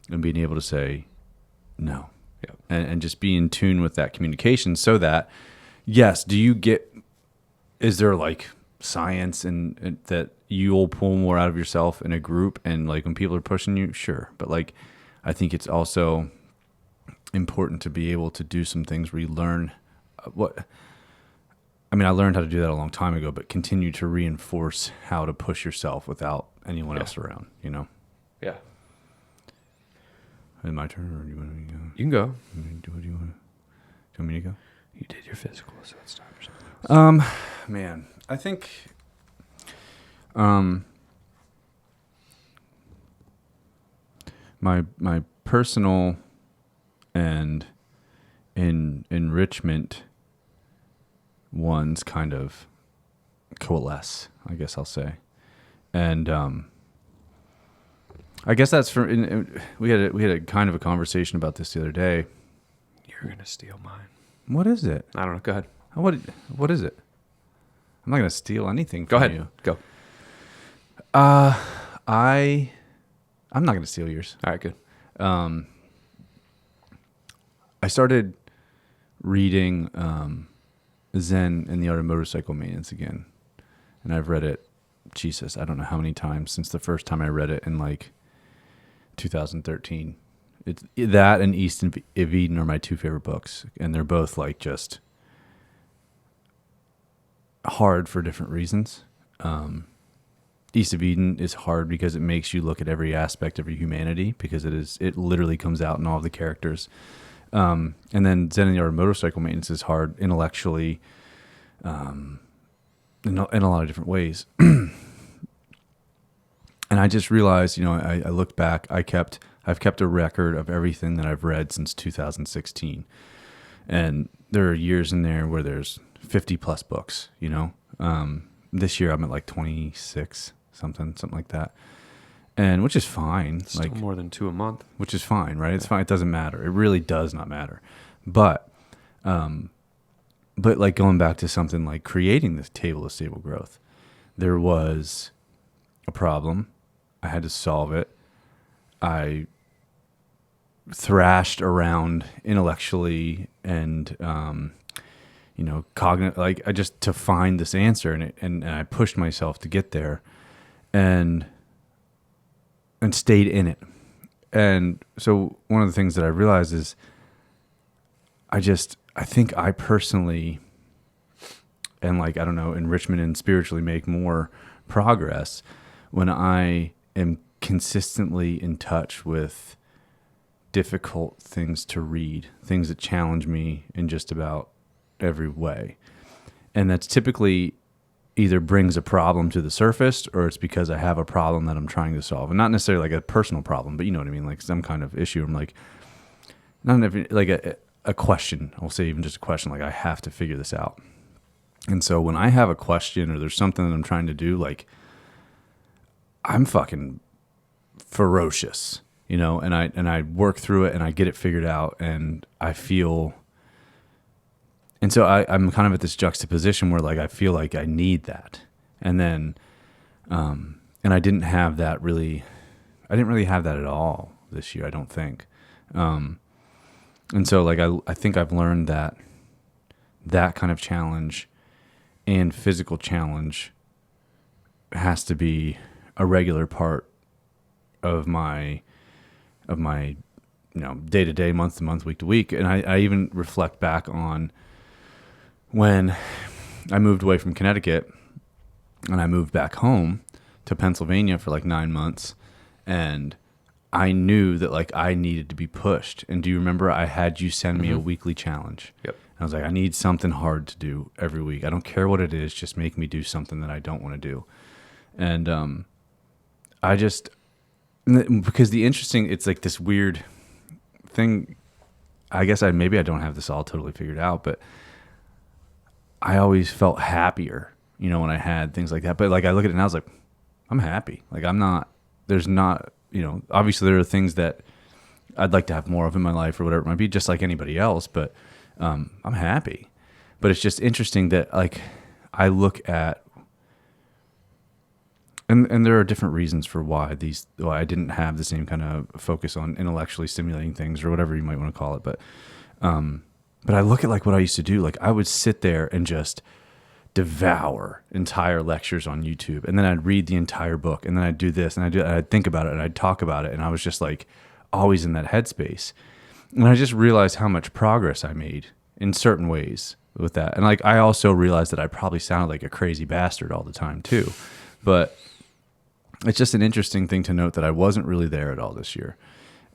And being able to say no. Yep. And just be in tune with that communication so that, yes, is there like science and that you'll pull more out of yourself in a group and like when people are pushing you? Sure. But like, I think it's also important to be able to do some things where you learn I learned how to do that a long time ago, but continue to reinforce how to push yourself without anyone else around, you know? Yeah. Is it my turn or do you want me to go? You can go. What do you want? Do you want me to go? You did your physical, so it's time for something else. Man, I think, my personal and enrichment ones kind of coalesce, I guess I'll say, and I guess that's we had a kind of a conversation about this the other day. You're gonna steal mine. What is it? I don't know. Go ahead. What is it? I'm not gonna steal anything from Go ahead. you. Go. I'm not gonna steal yours. All right. Good. I started reading Zen and the Art of Motorcycle Maintenance again, and I've read it. Jesus, I don't know how many times since the first time I read it in like 2013. It's that and East of Eden are my two favorite books, and they're both like just hard for different reasons. East of Eden is hard because it makes you look at every aspect of your humanity because it literally comes out in all of the characters. And then Zen and the Art of Motorcycle Maintenance is hard intellectually, in a lot of different ways. And I just realized, I looked back, I've kept a record of everything that I've read since 2016. And there are years in there where there's 50 plus books, this year I'm at like 26, something like that. And which is fine. Still like more than 2 a month. Which is fine, right? It's fine. It doesn't matter. It really does not matter. But like going back to something like creating this table of stable growth, there was a problem. I had to solve it. I thrashed around intellectually and cognitive, like I just to find this answer, and I pushed myself to get there, and stayed in it. And so one of the things that I realized is I think I personally, and like, I don't know, enrichment and spiritually make more progress when I am consistently in touch with difficult things to read, things that challenge me in just about every way. And that's typically either brings a problem to the surface, or it's because I have a problem that I'm trying to solve. And not necessarily like a personal problem, but you know what I mean? Like some kind of issue. I'm like, not even like a question. I'll say even just a question. Like I have to figure this out. And so when I have a question or there's something that I'm trying to do, like I'm fucking ferocious, and I work through it and I get it figured out, and I feel. And so I'm kind of at this juxtaposition where like I feel like I need that, and then, and I didn't really have that at all this year. I don't think, and so like I think I've learned that kind of challenge and physical challenge has to be a regular part of my day to day, month to month, week to week, and I even reflect back on when I moved away from Connecticut and I moved back home to Pennsylvania for like 9 months, and I knew that like I needed to be pushed. And do you remember I had you send me a weekly challenge? Yep. And I was like, I need something hard to do every week. I don't care what it is, just make me do something that I don't want to do. And because it's like this weird thing. I guess maybe I don't have this all totally figured out, but I always felt happier, when I had things like that. But like I look at it now, I was like, I'm happy. Like there's not, obviously there are things that I'd like to have more of in my life or whatever it might be, just like anybody else, but I'm happy. But it's just interesting that like I look at, and there are different reasons for why I didn't have the same kind of focus on intellectually stimulating things or whatever you might want to call it. But I look at like what I used to do. Like I would sit there and just devour entire lectures on YouTube, and then I'd read the entire book, and then I'd do this, and I'd think about it, and I'd talk about it, and I was just like always in that headspace. And I just realized how much progress I made in certain ways with that. And like I also realized that I probably sounded like a crazy bastard all the time too. But it's just an interesting thing to note that I wasn't really there at all this year.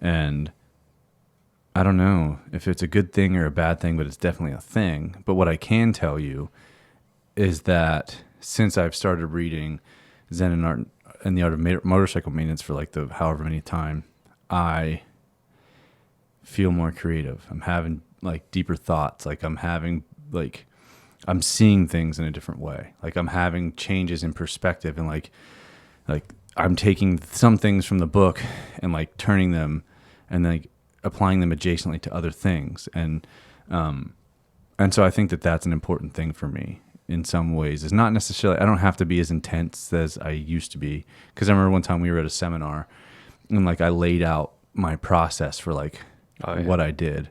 And I don't know if it's a good thing or a bad thing, but it's definitely a thing. But what I can tell you is that since I've started reading Zen and Art and the Art of Motorcycle Maintenance for like the however many time, I feel more creative. I'm having like deeper thoughts. Like I'm seeing things in a different way. Like I'm having changes in perspective, and like I'm taking some things from the book and like turning them and like applying them adjacently to other things. And so I think that that's an important thing for me in some ways. It's not necessarily, I don't have to be as intense as I used to be. Cause I remember one time we were at a seminar and like I laid out my process for like what I did.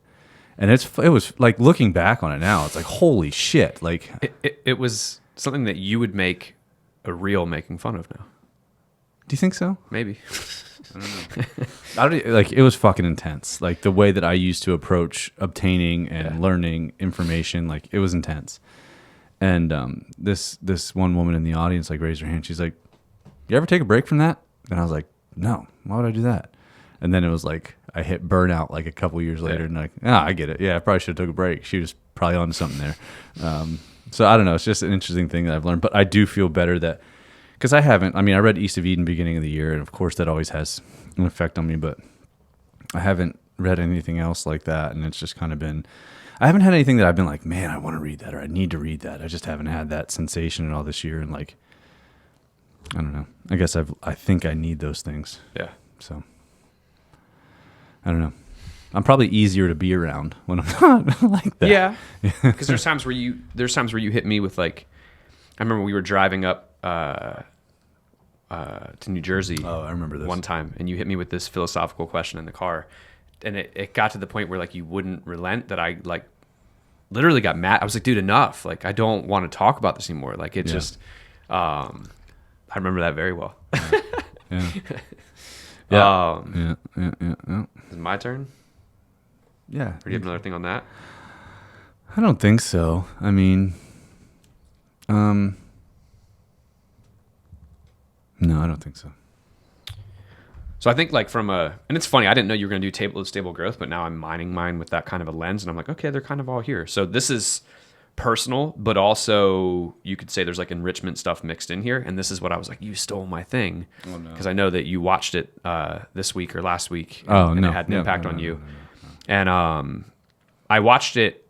And it was like looking back on it now, it's like, holy shit. Like it was something that you would make a reel making fun of now. Do you think so? Maybe. I don't know. Like it was fucking intense. Like the way that I used to approach obtaining and learning information, like it was intense. And this one woman in the audience like raised her hand. She's like, "You ever take a break from that?" And I was like, "No. Why would I do that?" And then it was like I hit burnout like a couple years later, and like, I get it. Yeah, I probably should have took a break. She was probably onto something there. So I don't know. It's just an interesting thing that I've learned. But I do feel better that. Because I read East of Eden beginning of the year, and of course that always has an effect on me, but I haven't read anything else like that, and it's just kind of been, I haven't had anything that I've been like, man, I want to read that, or I need to read that. I just haven't had that sensation at all this year, and like, I don't know. I guess I think I need those things. Yeah. So, I don't know. I'm probably easier to be around when I'm not like that. Yeah. Because there's times where you hit me with like, I remember we were driving up to New Jersey. Oh, I remember this one time, and you hit me with this philosophical question in the car, it got to the point where like you wouldn't relent, that I like literally got mad. I was like, dude, enough. Like, I don't want to talk about this anymore. Like, it just, I remember that very well. Yeah. Yeah. Yeah. Is it my turn? Yeah. Or do you have another thing on that? I don't think so. I mean, no, I don't think so. So I think like and it's funny, I didn't know you were going to do stable growth, but now I'm mining mine with that kind of a lens, and I'm like, okay, they're kind of all here. So this is personal, but also you could say there's like enrichment stuff mixed in here. And this is what I was like, you stole my thing. Because I know that you watched it this week or last week, and it had an impact on you. No. And I watched it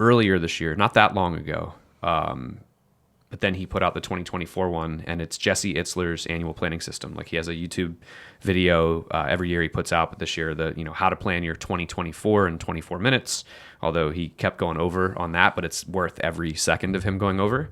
earlier this year, not that long ago. But then he put out the 2024 one, and it's Jesse Itzler's annual planning system. Like, he has a YouTube video every year he puts out, but this year how to plan your 2024 in 24 minutes. Although he kept going over on that, but it's worth every second of him going over.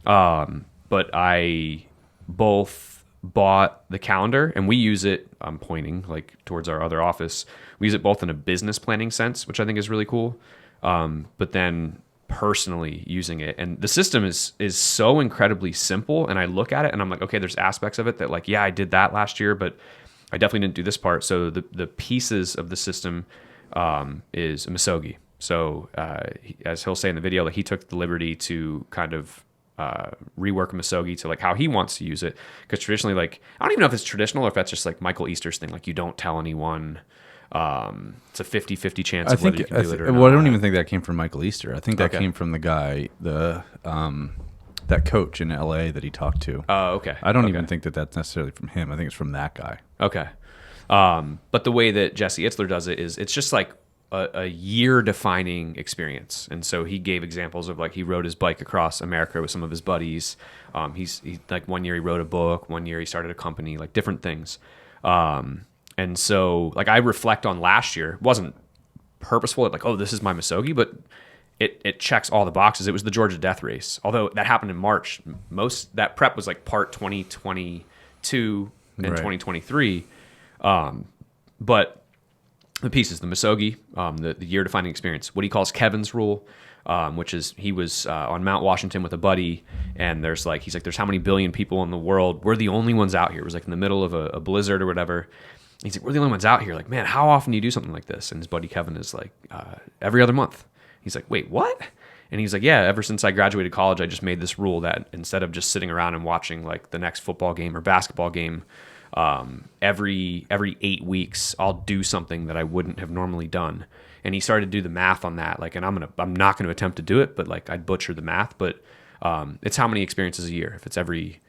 But I both bought the calendar, and we use it. I'm pointing like towards our other office. We use it both in a business planning sense, which I think is really cool. But then personally using it, and the system is so incredibly simple, and I look at it and I'm like, okay, there's aspects of it that like, yeah, I did that last year, but I definitely didn't do this part. So the pieces of the system is Misogi. So as he'll say in the video, like, he took the liberty to kind of rework Misogi to like how he wants to use it, because traditionally, like, I don't even know if it's traditional or if that's just like Michael Easter's thing, like you don't tell anyone. It's a 50-50 chance of whether you can do it or not. Well, I don't even think that came from Michael Easter. I think that came from the guy, that coach in LA that he talked to. Oh, okay. I don't even think that that's necessarily from him. I think it's from that guy. Okay. But the way that Jesse Itzler does it is it's just like a year-defining experience. And so he gave examples of like he rode his bike across America with some of his buddies. He like 1 year he wrote a book, 1 year he started a company, like different things. And so, like, I reflect on last year. It wasn't purposeful, like, oh, this is my Misogi, but it checks all the boxes. It was the Georgia Death Race. Although that happened in March. That prep was like part 2022 and 2023. But the pieces, the Misogi, the year-defining experience, what he calls Kevin's rule, which is he was on Mount Washington with a buddy, and he's like, there's how many billion people in the world? We're the only ones out here. It was like in the middle of a blizzard or whatever. He's like, we're the only ones out here. Like, man, how often do you do something like this? And his buddy Kevin is like, every other month. He's like, wait, what? And he's like, yeah, ever since I graduated college, I just made this rule that instead of just sitting around and watching like the next football game or basketball game, every 8 weeks, I'll do something that I wouldn't have normally done. And he started to do the math on that. Like, and I'm not going to attempt to do it, but like I'd butcher the math, but it's how many experiences a year. If it's every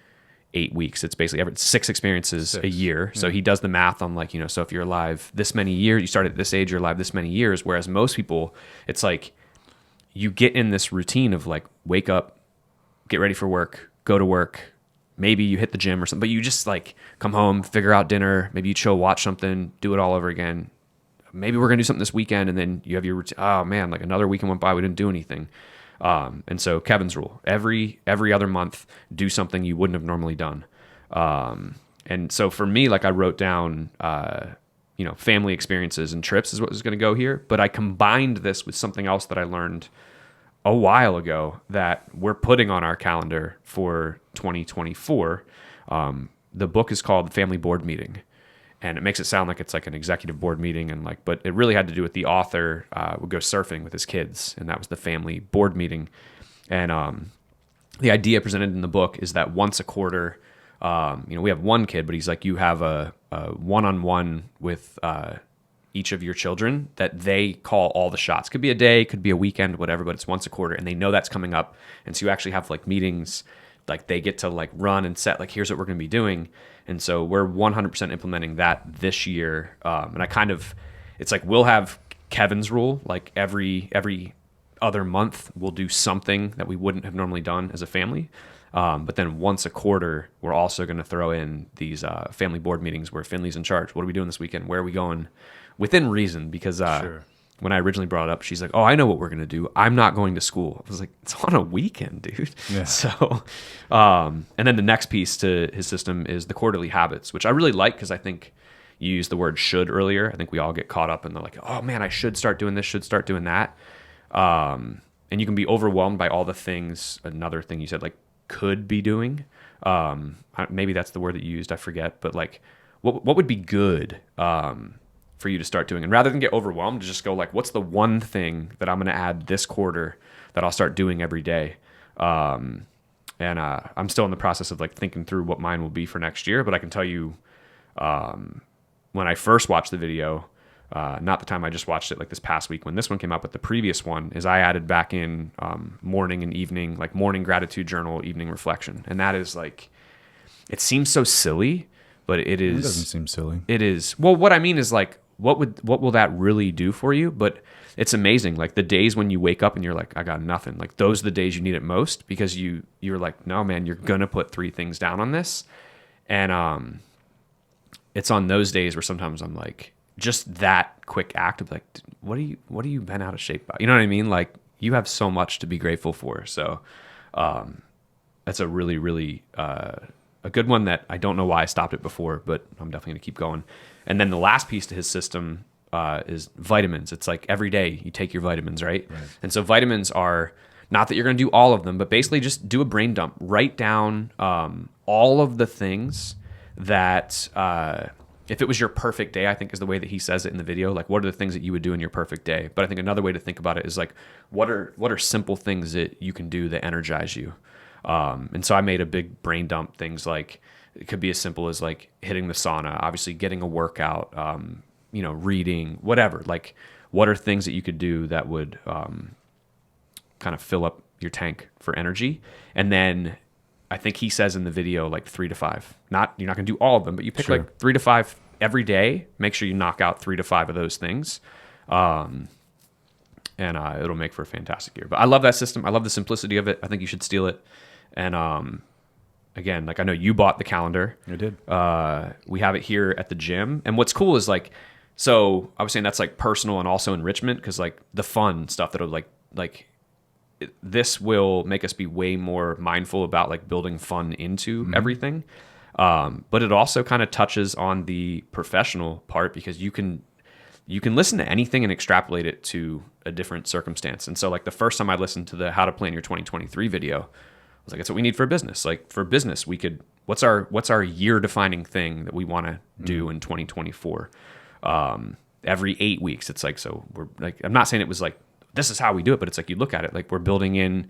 8 weeks, it's basically 6 experiences a year. So he does the math on like, so if you're alive this many years, you start at this age, you're alive this many years. Whereas most people, it's like you get in this routine of like, wake up, get ready for work, go to work. Maybe you hit the gym or something, but you just like come home, figure out dinner, maybe you chill, watch something, do it all over again. Maybe we're going to do something this weekend. And then you have your routine. Oh man, like another weekend went by, we didn't do anything. And so Kevin's rule, every other month, do something you wouldn't have normally done. And so for me, like I wrote down, family experiences and trips is what was going to go here. But I combined this with something else that I learned a while ago that we're putting on our calendar for 2024. The book is called The Family Board Meeting. And it makes it sound like it's like an executive board meeting, but it really had to do with the author would go surfing with his kids, and that was the family board meeting. And the idea presented in the book is that once a quarter, we have one kid, but he's like, you have a one-on-one with each of your children that they call all the shots. Could be a day, could be a weekend, whatever, but it's once a quarter, and they know that's coming up. And so you actually have like meetings, like they get to like run and set, like here's what we're going to be doing. And so we're 100% implementing that this year. And it's like we'll have Kevin's rule, like every other month we'll do something that we wouldn't have normally done as a family. But then once a quarter, we're also going to throw in these family board meetings where Finley's in charge. What are we doing this weekend? Where are we going? Within reason, because when I originally brought it up, she's like, oh, I know what we're going to do. I'm not going to school. I was like, it's on a weekend, dude. Yeah. So, and then the next piece to his system is the quarterly habits, which I really like because I think you used the word should earlier. I think we all get caught up in the like, oh man, I should start doing this, should start doing that. And you can be overwhelmed by all the things. Another thing you said, like, could be doing. Maybe that's the word that you used. I forget. But like, what would be good for you to start doing? And rather than get overwhelmed, just go like, what's the one thing that I'm going to add this quarter that I'll start doing every day? And I'm still in the process of like thinking through what mine will be for next year. But I can tell you, when I first watched the video, not the time I just watched it like this past week when this one came out, but the previous one, is I added back in morning and evening, like morning gratitude journal, evening reflection. And that is like, it seems so silly, but it is. It doesn't seem silly. It is. Well, what I mean is like, what will that really do for you? But it's amazing. Like the days when you wake up and you're like, I got nothing. Like those are the days you need it most, because you're like, no, man, you're going to put 3 things down on this. And it's on those days where sometimes I'm like, just that quick act of like, what are you been out of shape by? You know what I mean? Like you have so much to be grateful for. So that's a really, really a good one that I don't know why I stopped it before, but I'm definitely going to keep going. And then the last piece to his system is vitamins. It's like every day you take your vitamins, right? And so vitamins are not that you're going to do all of them, but basically just do a brain dump. Write down all of the things that if it was your perfect day, I think is the way that he says it in the video. Like, what are the things that you would do in your perfect day? But I think another way to think about it is like, what are simple things that you can do that energize you? And so I made a big brain dump. Things like, it could be as simple as like hitting the sauna, obviously getting a workout, reading, whatever. Like, what are things that you could do that would kind of fill up your tank for energy? And then I think he says in the video like 3 to 5. You're not going to do all of them, but you pick like 3 to 5 every day. Make sure you knock out 3 to 5 of those things, and it'll make for a fantastic year. But I love that system. I love the simplicity of it. I think you should steal it. And again, like I know you bought the calendar. I did. We have it here at the gym. And what's cool is like, so I was saying that's like personal and also enrichment, because like the fun stuff that'll like this will make us be way more mindful about like building fun into everything. But it also kind of touches on the professional part, because you can listen to anything and extrapolate it to a different circumstance. And so like the first time I listened to the How to Plan Your 2023 video, I was like, it's what we need for business. Like for business, we could, what's our year defining thing that we want to do in 2024? Every 8 weeks, it's like, so we're like, I'm not saying it was like, this is how we do it, but it's like, you look at it, like we're building in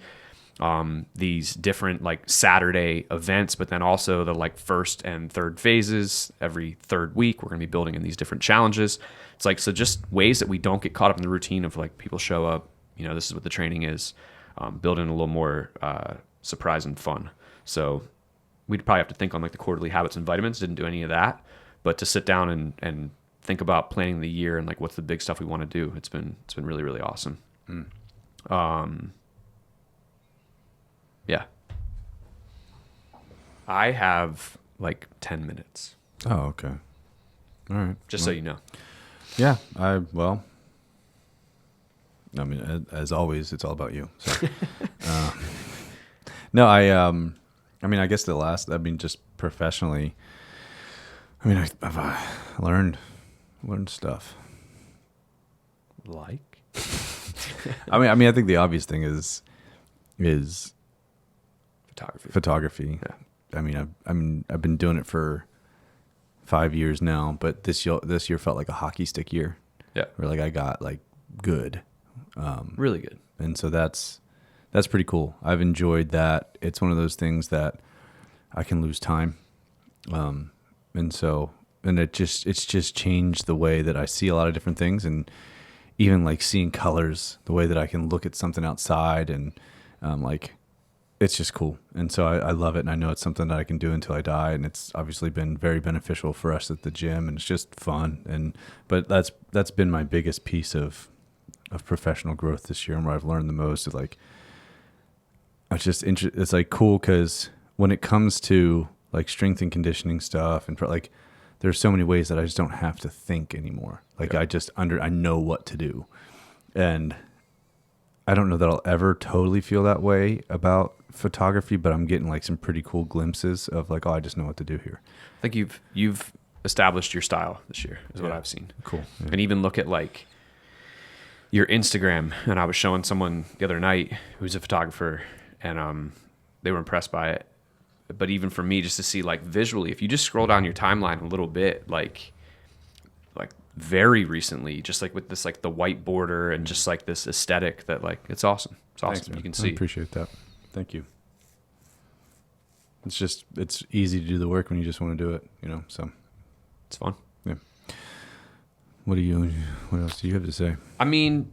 these different like Saturday events, but then also the like first and third phases. Every third week, we're going to be building in these different challenges. It's like, so just ways that we don't get caught up in the routine of like people show up, this is what the training is, building a little more surprise and fun. So we'd probably have to think on like the quarterly habits and vitamins. Didn't do any of that, but to sit down and think about planning the year and like what's the big stuff we want to do. It's been really, really awesome. Yeah. I have like 10 minutes. Oh, okay. All right. Just so you know. Yeah. I mean, as always, it's all about you. So. No, I mean, I guess just professionally, I mean, I've learned stuff. Like? I mean, I think the obvious thing is photography. Yeah. I mean, I've been doing it for 5 years now, but this year felt like a hockey stick year. Yeah. Where like I got like good, really good. And so that's pretty cool. I've enjoyed that. It's one of those things that I can lose time, and it's just changed the way that I see a lot of different things, and even like seeing colors, the way that I can look at something outside, and like it's just cool. And so I love it, and I know it's something that I can do until I die, and it's obviously been very beneficial for us at the gym, and it's just fun. But that's been my biggest piece of professional growth this year, and where I've learned the most is like, it's like cool, because when it comes to like strength and conditioning stuff, and like there's so many ways that I just don't have to think anymore. Like yeah. I know what to do, and I don't know that I'll ever totally feel that way about photography, but I'm getting like some pretty cool glimpses of like, oh, I just know what to do here. I think you've established your style this year is what I've seen. Cool. Yeah. And even look at like your Instagram. And I was showing someone the other night who's a photographer, and they were impressed by it. But even for me, just to see like visually, if you just scroll down your timeline a little bit, like very recently, just like with this, like the white border and just like this aesthetic that like, it's awesome. It's awesome. Thanks, you can I see. appreciate that. Thank you. It's easy to do the work when you just want to do it, you know, so. It's fun. Yeah. What else do you have to say? I mean,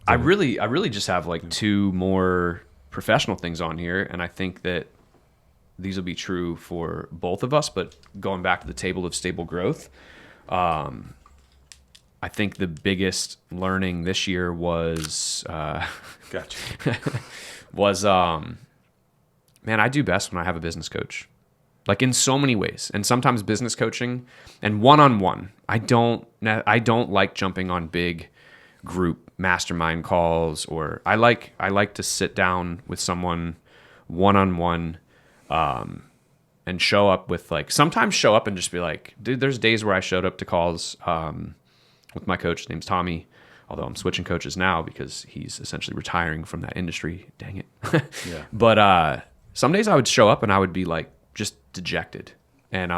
I really just have like two more professional things on here. And I think that these will be true for both of us, but going back to the table of stable growth, I think the biggest learning this year was, Gotcha. man, I do best when I have a business coach, like in so many ways. And sometimes business coaching and one-on-one, I don't like jumping on big group mastermind calls, or I like to sit down with someone one-on-one, and show up with like, sometimes show up and just be like, dude, there's days where I showed up to calls, with my coach. His name's Tommy, although I'm switching coaches now because he's essentially retiring from that industry. Dang it. Yeah. But some days I would show up and I would be like just dejected. And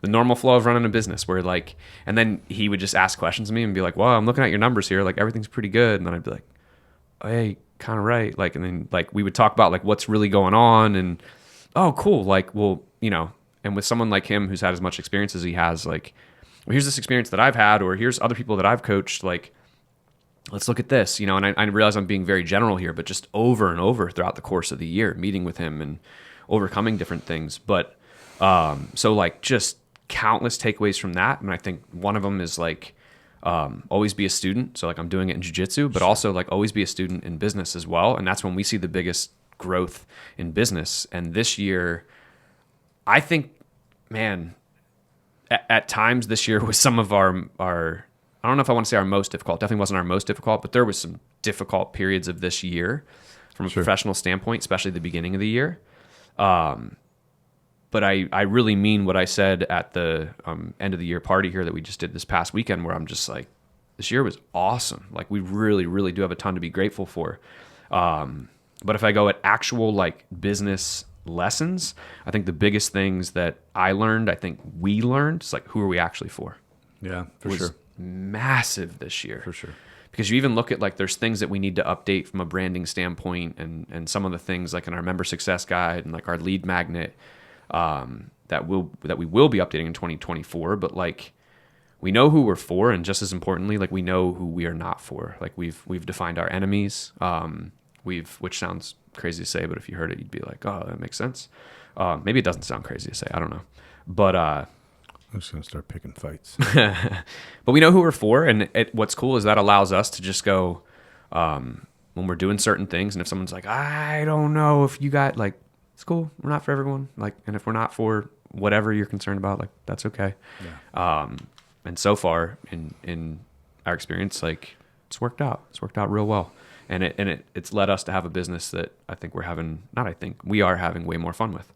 the normal flow of running a business where like, and then he would just ask questions of me and be like, well, I'm looking at your numbers here. Like everything's pretty good. And then I'd be like, oh, hey, kind of right. Like, and then like we would talk about like what's really going on and, oh, cool. Like, well, you know, and with someone like him who's had as much experience as he has, like, well, here's this experience that I've had, or here's other people that I've coached. Like, let's look at this, you know, and I realize I'm being very general here, but just over and over throughout the course of the year, meeting with him and overcoming different things. But so like just countless takeaways from that. And I think one of them is like always be a student. So like I'm doing it in jiu-jitsu, but also like always be a student in business as well. And that's when we see the biggest growth in business. And this year, I think, man, at times this year was some of our I don't know if I want to say our most difficult. Definitely wasn't our most difficult, but there was some difficult periods of this year from a professional standpoint, especially the beginning of the year. But I really mean what I said at the end of the year party here that we just did this past weekend, where I'm just like, this year was awesome. Like we really, really do have a ton to be grateful for. But if I go at actual like business lessons, I think the biggest things that I learned, I think we learned, is like, who are we actually for? Yeah, for was sure. Massive this year. For sure. Because you even look at like, there's things that we need to update from a branding standpoint, and some of the things like in our member success guide and like our lead magnet, that we will be updating in 2024. But like, we know who we're for, and just as importantly, like we know who we are not for. Like we've defined our enemies. Which sounds crazy to say, but if you heard it, you'd be like, oh, that makes sense. Maybe it doesn't sound crazy to say. I don't know. But I'm just going to start picking fights. but we know who we're for. And what's cool is that allows us to just go, when we're doing certain things. And if someone's like, I don't know if you got, like, it's cool. We're not for everyone. Like, and if we're not for whatever you're concerned about, like, that's okay. Yeah. And so far in our experience, like, it's worked out. It's worked out real well. And it's led us to have a business that we are having way more fun with.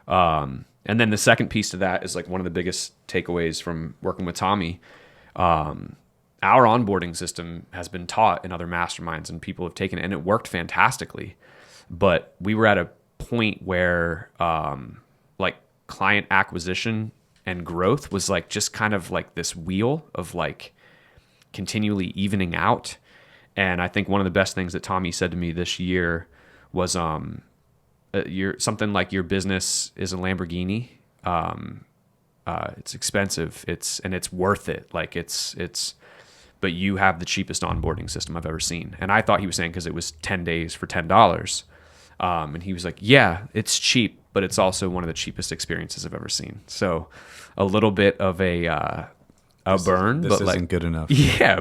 And then the second piece to that is like one of the biggest takeaways from working with Tommy. Our onboarding system has been taught in other masterminds and people have taken it, and it worked fantastically. But we were at a point where like client acquisition and growth was like just kind of like this wheel of like continually evening out. And I think one of the best things that Tommy said to me this year was, something like your business is a Lamborghini. It's expensive. It's worth it. Like but you have the cheapest onboarding system I've ever seen. And I thought he was saying because it was 10 days for $10. And he was like, yeah, it's cheap, but it's also one of the cheapest experiences I've ever seen. So a little bit of a burn, this but isn't like good enough. Yeah.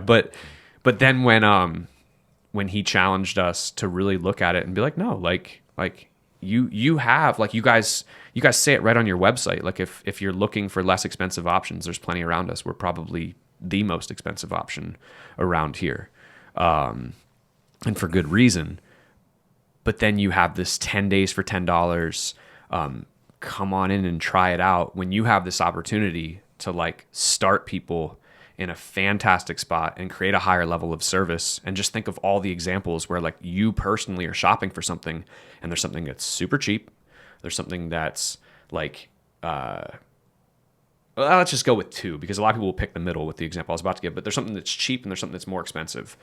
But then when he challenged us to really look at it and be like, no, like you have, like you guys say it right on your website. Like if you're looking for less expensive options, there's plenty around us. We're probably the most expensive option around here. And for good reason. But then you have this 10 days for $10. Come on in and try it out when you have this opportunity to like start people in a fantastic spot and create a higher level of service. And just think of all the examples where like you personally are shopping for something and there's something that's super cheap. There's something that's like, well, let's just go with two, because a lot of people will pick the middle with the example I was about to give, but there's something that's cheap and there's something that's more expensive.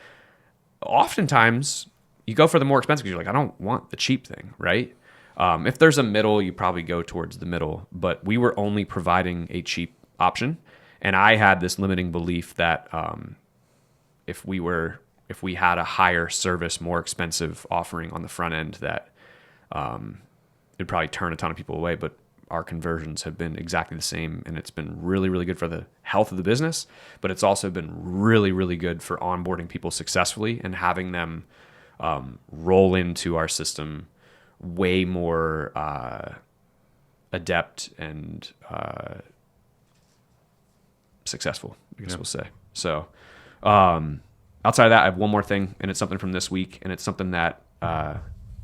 Oftentimes you go for the more expensive because you're like, I don't want the cheap thing, right? If there's a middle, you probably go towards the middle, but we were only providing a cheap option. And I had this limiting belief that if we had a higher service, more expensive offering on the front end, that it'd probably turn a ton of people away. But our conversions have been exactly the same, and it's been really, really good for the health of the business. But it's also been really, really good for onboarding people successfully and having them roll into our system way more adept and successful, I guess we'll say. So outside of that, I have one more thing, and it's something from this week, and it's something that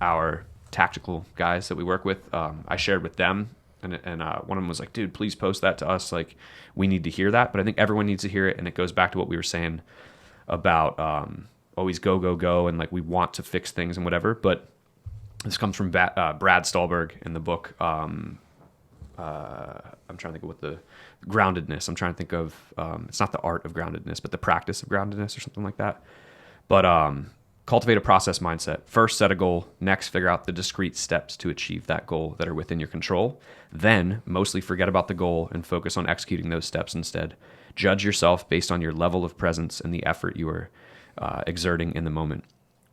our tactical guys that we work with, I shared with them, and one of them was like, dude, please post that to us. Like, we need to hear that. But I think everyone needs to hear it, and it goes back to what we were saying about always go, go, go, and like we want to fix things and whatever. But this comes from Brad Stulberg in the book. I'm trying to think of what the groundedness. I'm trying to think of, it's not the art of groundedness, but the practice of groundedness or something like that. But cultivate a process mindset. First, set a goal. Next, figure out the discrete steps to achieve that goal that are within your control. Then, mostly forget about the goal and focus on executing those steps instead. Judge yourself based on your level of presence and the effort you are exerting in the moment.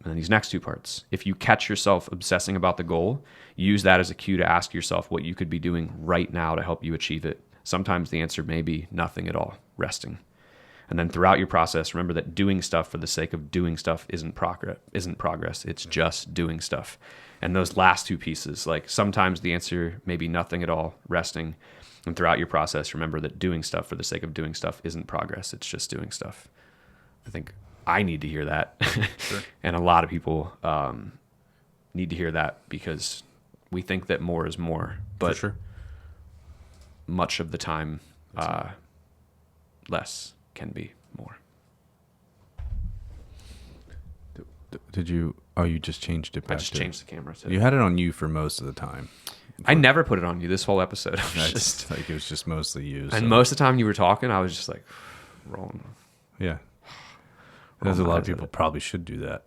And then these next two parts. If you catch yourself obsessing about the goal, use that as a cue to ask yourself what you could be doing right now to help you achieve it. Sometimes the answer may be nothing at all, resting. And then throughout your process, remember that doing stuff for the sake of doing stuff isn't progress. It's just doing stuff. And those last two pieces, like sometimes the answer may be nothing at all, resting. And throughout your process, remember that doing stuff for the sake of doing stuff isn't progress. It's just doing stuff. I think I need to hear that. Sure. And a lot of people need to hear that, because we think that more is more. But for sure. Much of the time, less can be more. Did you? Oh, you just changed it back. I just changed the camera. You had it on you for most of the time. I never put it on you this whole episode. Just like it was just mostly you. And most of the time you were talking, I was just like rolling. Yeah. There's a lot of people probably should do that.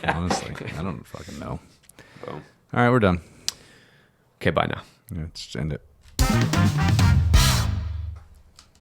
Honestly, I don't fucking know. Boom. All right, we're done. Okay, bye now. Yeah, let's end it.